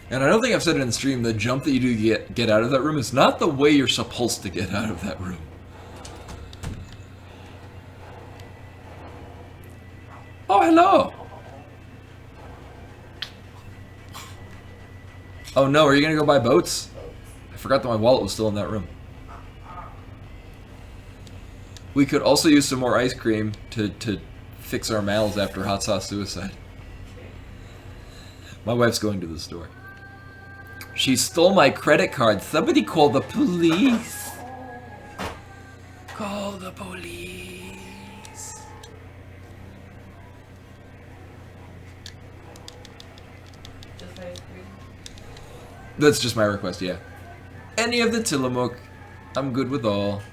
And I don't think I've said it in stream, the jump that you do get out of that room is not the way you're supposed to get out of that room. Oh, hello! Oh no, are you gonna go buy boats? I forgot that my wallet was still in that room. We could also use some more ice cream to fix our mouths after hot sauce suicide. My wife's going to the store. She stole my credit card. Somebody call the police. Call the police. Just ice cream? That's just my request, yeah. Any of the Tillamook. I'm good with all.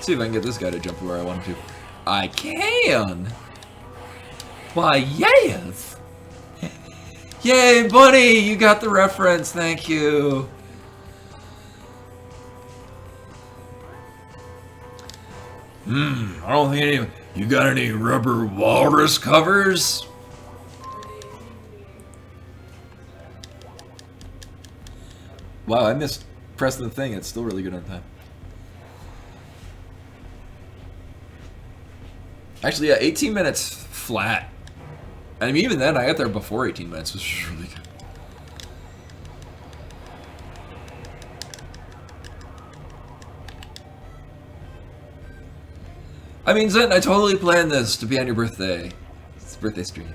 See if I can get this guy to jump where I want him to. I can! Why, yes! Yay, buddy! You got the reference, thank you! I don't think any... You got any rubber walrus covers? Wow, I missed pressing the thing. It's still really good on time. Actually, yeah, 18 minutes flat. I mean, even then, I got there before 18 minutes, which was really good. I mean, Zen, I totally planned this to be on your birthday. It's a birthday stream.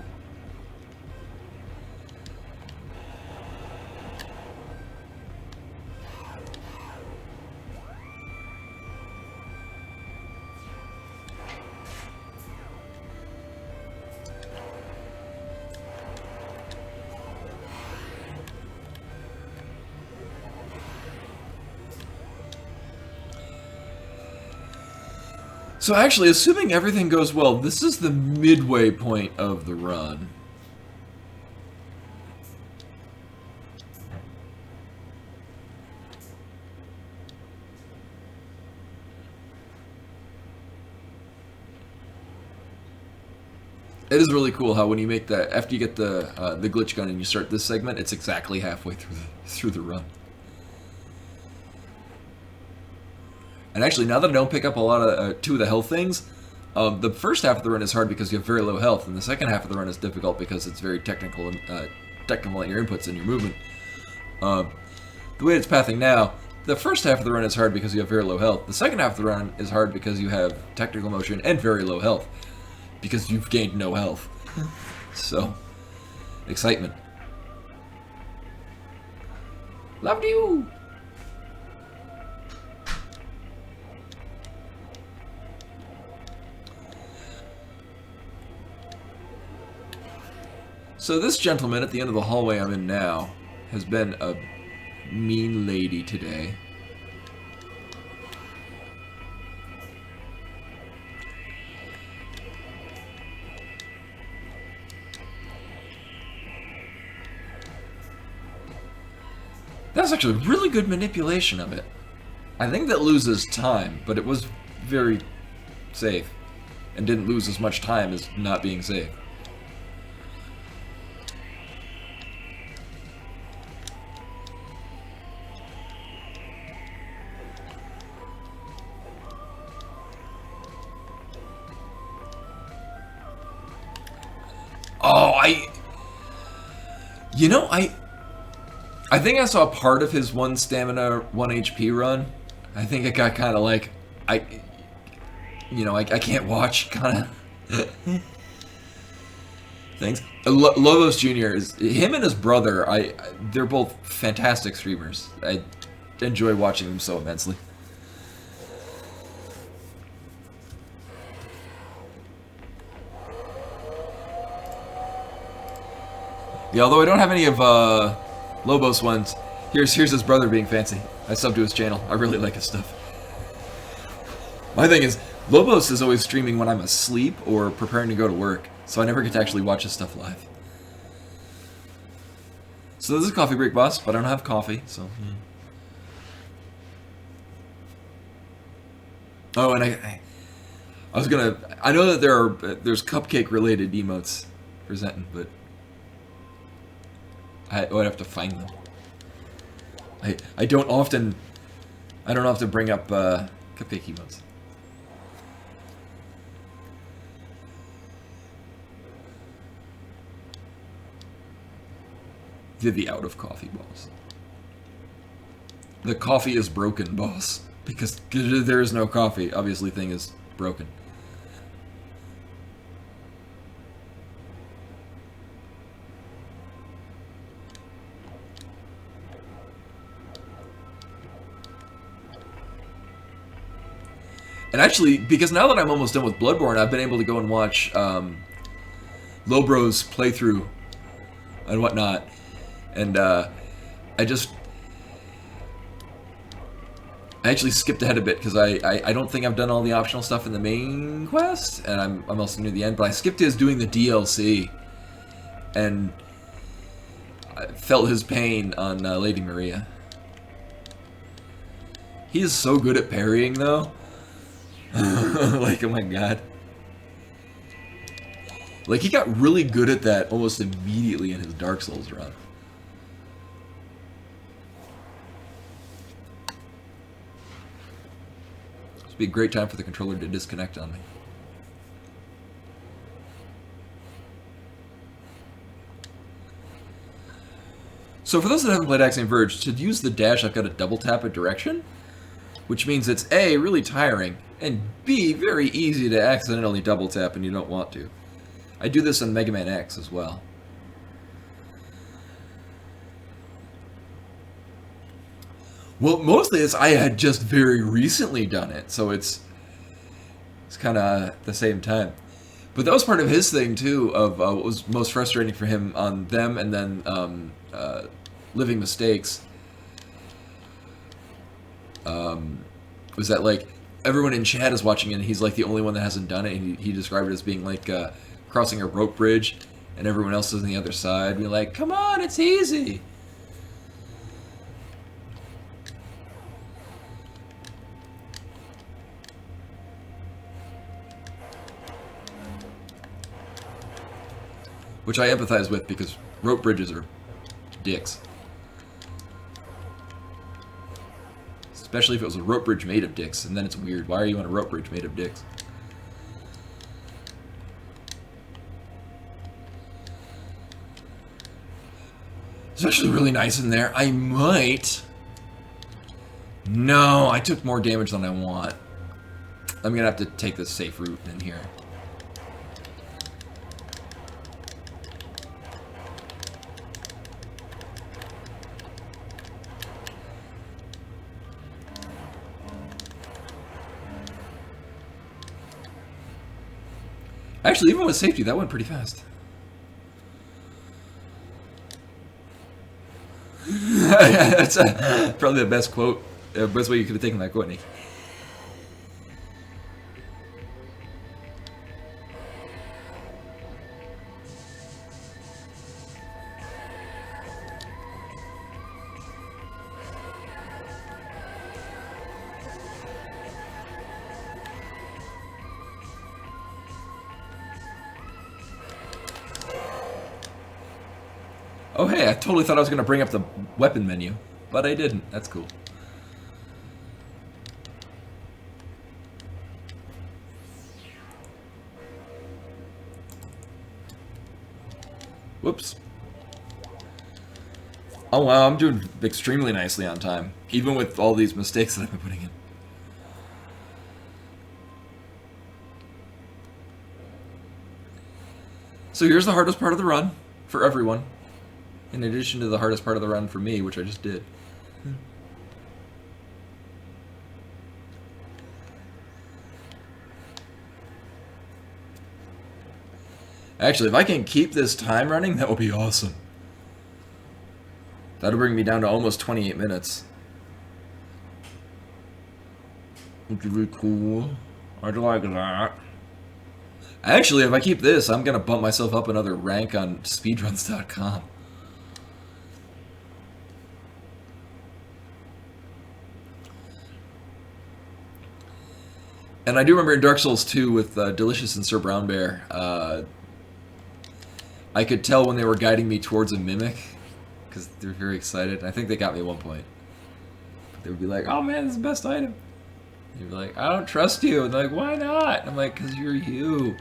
So actually, assuming everything goes well, this is the midway point of the run. It is really cool how when you make that, after you get the glitch gun and you start this segment, it's exactly halfway through the run. And actually, now that I don't pick up a lot of two of the health things, the first half of the run is hard because you have very low health, and the second half of the run is difficult because it's very technical in your inputs and your movement. The way it's pathing now, the first half of the run is hard because you have very low health. The second half of the run is hard because you have technical motion and very low health, because you've gained no health. So, excitement. Love you! So this gentleman at the end of the hallway I'm in now has been a mean lady today. That's actually really good manipulation of it. I think that loses time, but it was very safe and didn't lose as much time as not being safe. Oh, I think I saw part of his 1 stamina, 1 HP run. I think it got kind of like, I can't watch kind of things. Lobos Jr. is, him and his brother, they're both fantastic streamers. I enjoy watching them so immensely. Yeah, although I don't have any of Lobos ones, here's his brother being fancy. I subbed to his channel. I really like his stuff. My thing is, Lobos is always streaming when I'm asleep or preparing to go to work, so I never get to actually watch his stuff live. So this is a coffee break, boss, but I don't have coffee, so... Oh, and I was gonna... I know that there's cupcake-related emotes for Zenton, but... I would have to find them. I don't often bring up cupcake emotes. The out of coffee, boss. The coffee is broken, boss. Because there is no coffee. Obviously, thing is broken. And actually, because now that I'm almost done with Bloodborne, I've been able to go and watch Lobro's playthrough and whatnot. And I actually skipped ahead a bit because I don't think I've done all the optional stuff in the main quest, and I'm also near the end. But I skipped his doing the DLC, and I felt his pain on Lady Maria. He is so good at parrying, though. Like, oh my god. Like, he got really good at that almost immediately in his Dark Souls run. This would be a great time for the controller to disconnect on me. So for those that haven't played Axiom Verge, to use the dash I've got to double tap a direction, which means it's A, really tiring, and B, very easy to accidentally double tap and you don't want to. I do this on Mega Man X as well. Well, mostly it's I had just very recently done it, so it's kind of the same time. But that was part of his thing too, of what was most frustrating for him on them, and then Living Mistakes. Was that, like, everyone in chat is watching it, and he's like the only one that hasn't done it. And he described it as being like crossing a rope bridge, and everyone else is on the other side. Be like, come on, it's easy. Which I empathize with because rope bridges are dicks. Especially if it was a rope bridge made of dicks, and then it's weird. Why are you on a rope bridge made of dicks? It's actually really nice in there. I might... No, I took more damage than I want. I'm gonna have to take the safe route in here. Actually, even with safety, that went pretty fast. That's probably the best quote, best way you could have taken that quote, Nick. Oh hey, I totally thought I was going to bring up the weapon menu, but I didn't. That's cool. Whoops. Oh wow, I'm doing extremely nicely on time, even with all these mistakes that I've been putting in. So here's the hardest part of the run for everyone. In addition to the hardest part of the run for me, which I just did. Actually, if I can keep this time running, that will be awesome. That'll bring me down to almost 28 minutes. Which would be cool. I'd like that. Actually, if I keep this, I'm going to bump myself up another rank on speedruns.com. And I do remember in Dark Souls 2 with Delicious and Sir Brown Bear, I could tell when they were guiding me towards a mimic, because they were very excited. I think they got me at one point. They would be like, oh man, this is the best item. You'd be like, I don't trust you. And they're like, why not? And I'm like, because you're you.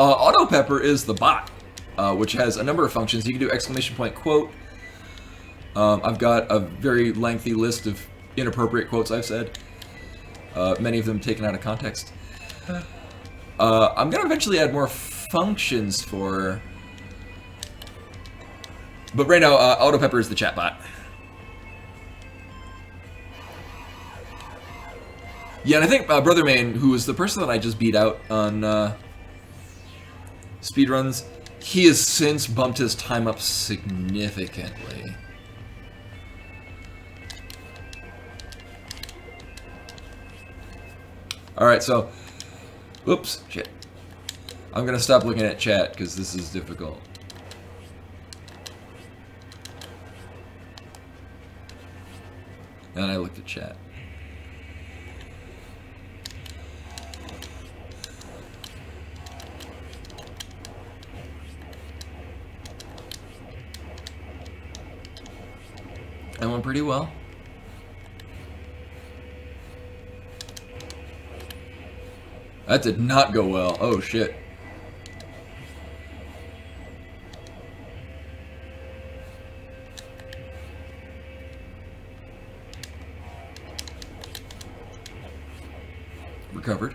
Auto Pepper is the bot, which has a number of functions. You can do exclamation point quote. I've got a very lengthy list of inappropriate quotes I've said, many of them taken out of context. I'm going to eventually add more functions for... But right now, Auto Pepper is the chat bot. Yeah, and I think Brother Main, who was the person that I just beat out on... Speedruns, he has since bumped his time up significantly. Alright, so... Oops, shit. I'm gonna stop looking at chat, because this is difficult. And I looked at chat. That went pretty well. That did not go well. Oh, shit. Recovered.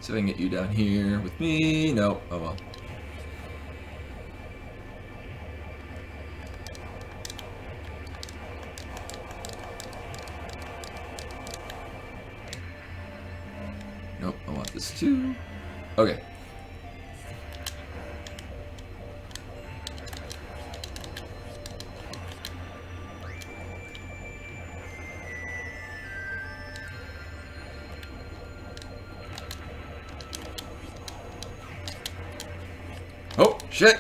See if I can get you down here with me. No. Oh well. Nope. I want this too. Okay. Oh, shit!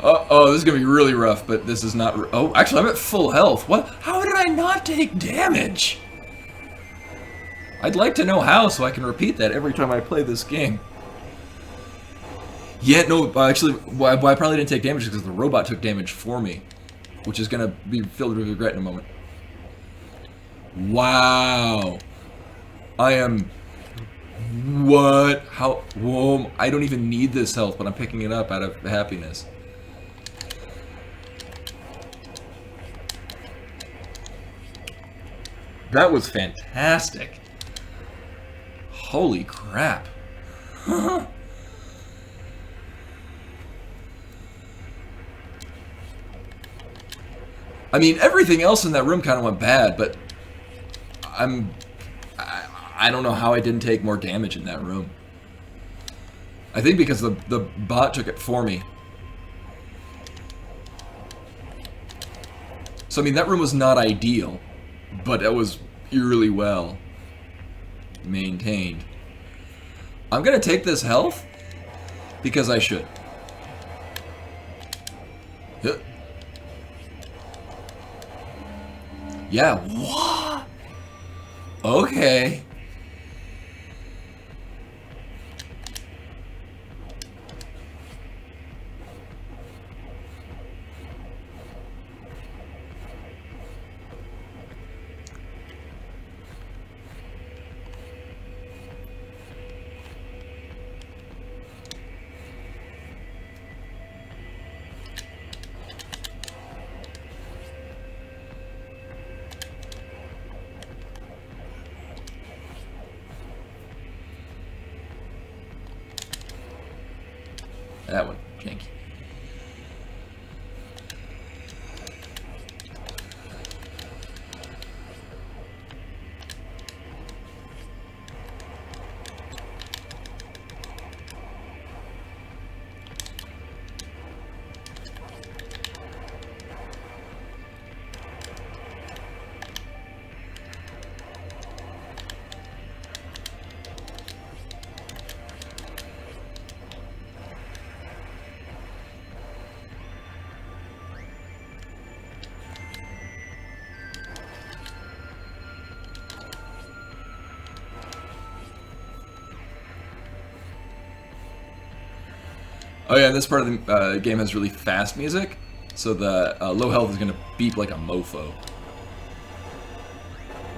Oh, this is gonna be really rough, but this is not... Oh, actually, I'm at full health. What? How did I not take damage? I'd like to know how, so I can repeat that every time I play this game. Yeah, no, actually, why I probably didn't take damage is because the robot took damage for me, which is gonna be filled with regret in a moment. Wow. I am... What? How? Whoa, I don't even need this health, but I'm picking it up out of happiness. That was fantastic. Holy crap. I mean, everything else in that room kind of went bad, but I don't know how I didn't take more damage in that room. I think because the bot took it for me. So, I mean, that room was not ideal, but it was eerily well maintained. I'm gonna take this health because I should. Yeah, what? Okay. That one, janky. Oh yeah, this part of the game has really fast music, so the low health is gonna beep like a mofo.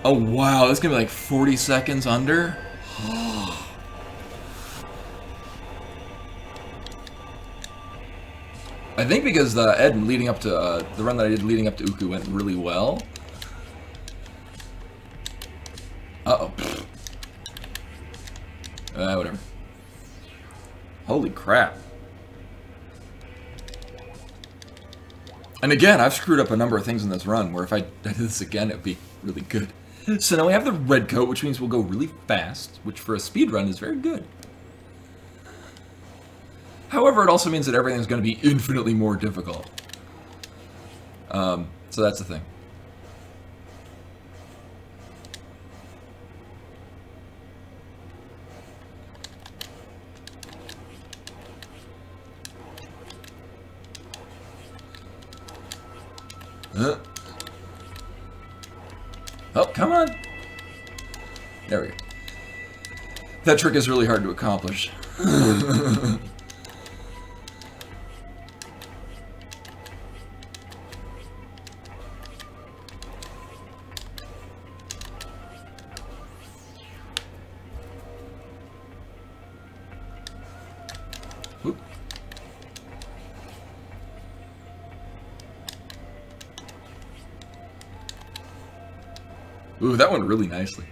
Oh wow, that's gonna be like 40 seconds under? I think because the Ed leading up to, the run that I did leading up to Uku went really well. Uh-oh. Whatever. Holy crap. And again, I've screwed up a number of things in this run, where if I did this again, it would be really good. So now we have the red coat, which means we'll go really fast, which for a speed run is very good. However, it also means that everything's going to be infinitely more difficult. So that's the thing. Oh, come on! There we go. That trick is really hard to accomplish. Whoop. Ooh, that went really nicely.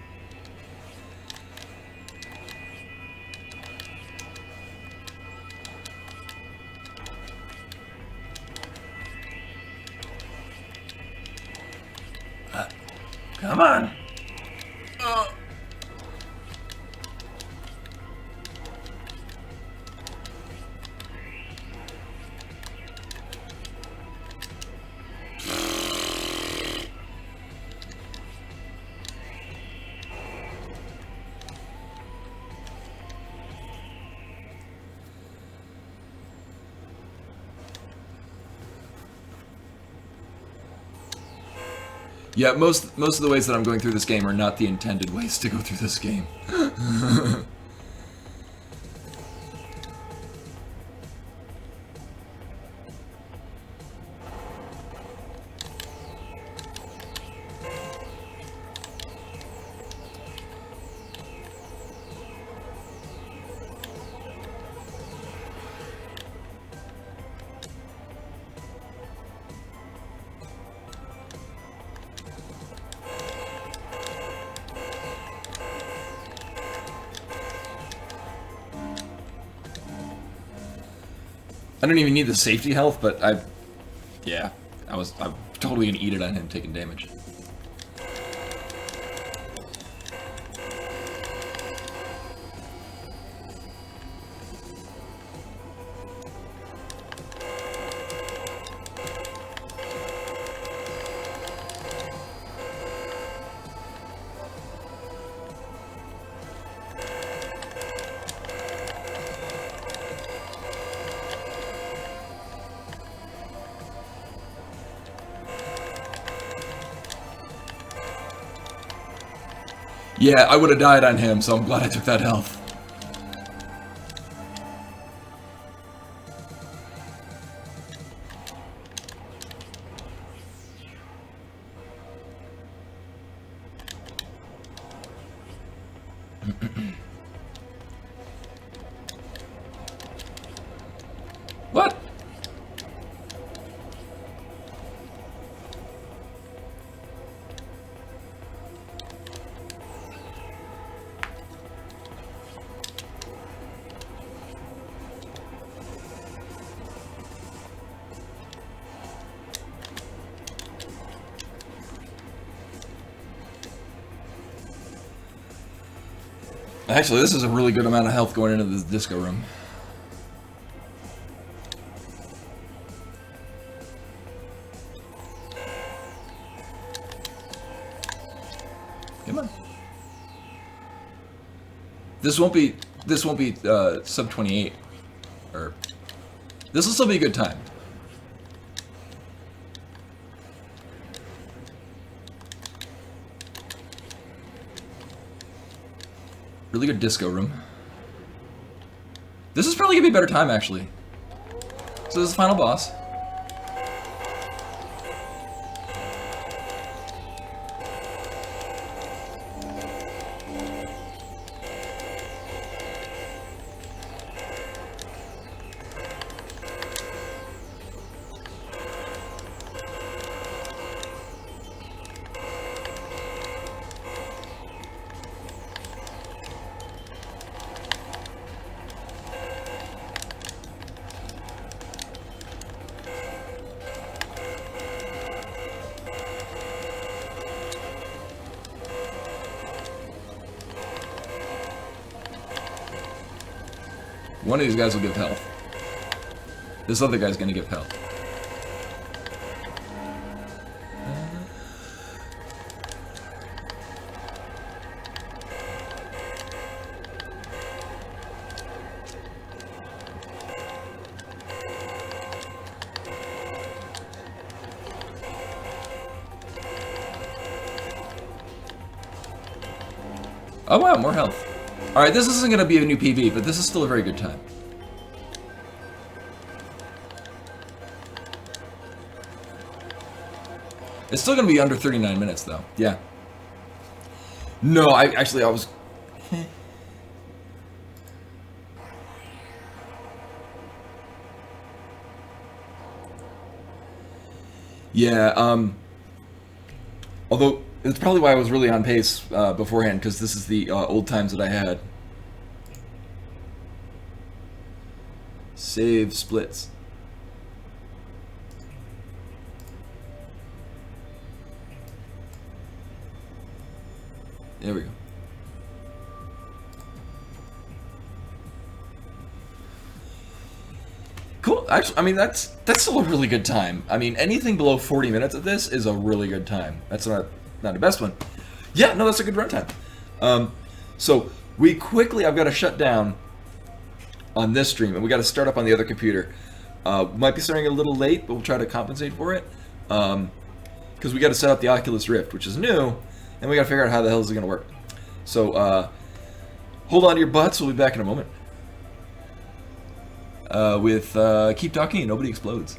Come on. Yeah, most of the ways that I'm going through this game are not the intended ways to go through this game. I don't even need the safety health, but yeah, I'm totally gonna eat it on him taking damage. Yeah, I would have died on him, so I'm glad I took that health. What? Actually, this is a really good amount of health going into this disco room. Come on. This won't be sub 28, or this will still be a good time. Really good disco room. This is probably gonna be a better time, actually. So this is the final boss. One of these guys will give health. This other guy's gonna give health. Oh wow, more health. Alright, this isn't going to be a new PB, but this is still a very good time. It's still going to be under 39 minutes, though. Yeah. No, I was... Yeah, although, it's probably why I was really on pace beforehand, because this is the old times that I had. Save splits. There we go. Cool. Actually, I mean, that's still a really good time. I mean, anything below 40 minutes of this is a really good time. That's not the best one. Yeah, no, that's a good runtime. So we quickly, I've got to shut down on this stream, and we got to start up on the other computer. Might be starting a little late, but we'll try to compensate for it. Because we got to set up the Oculus Rift, which is new, and we got to figure out how the hell is it going to work. So hold on to your butts. We'll be back in a moment. With Keep Talking and Nobody Explodes.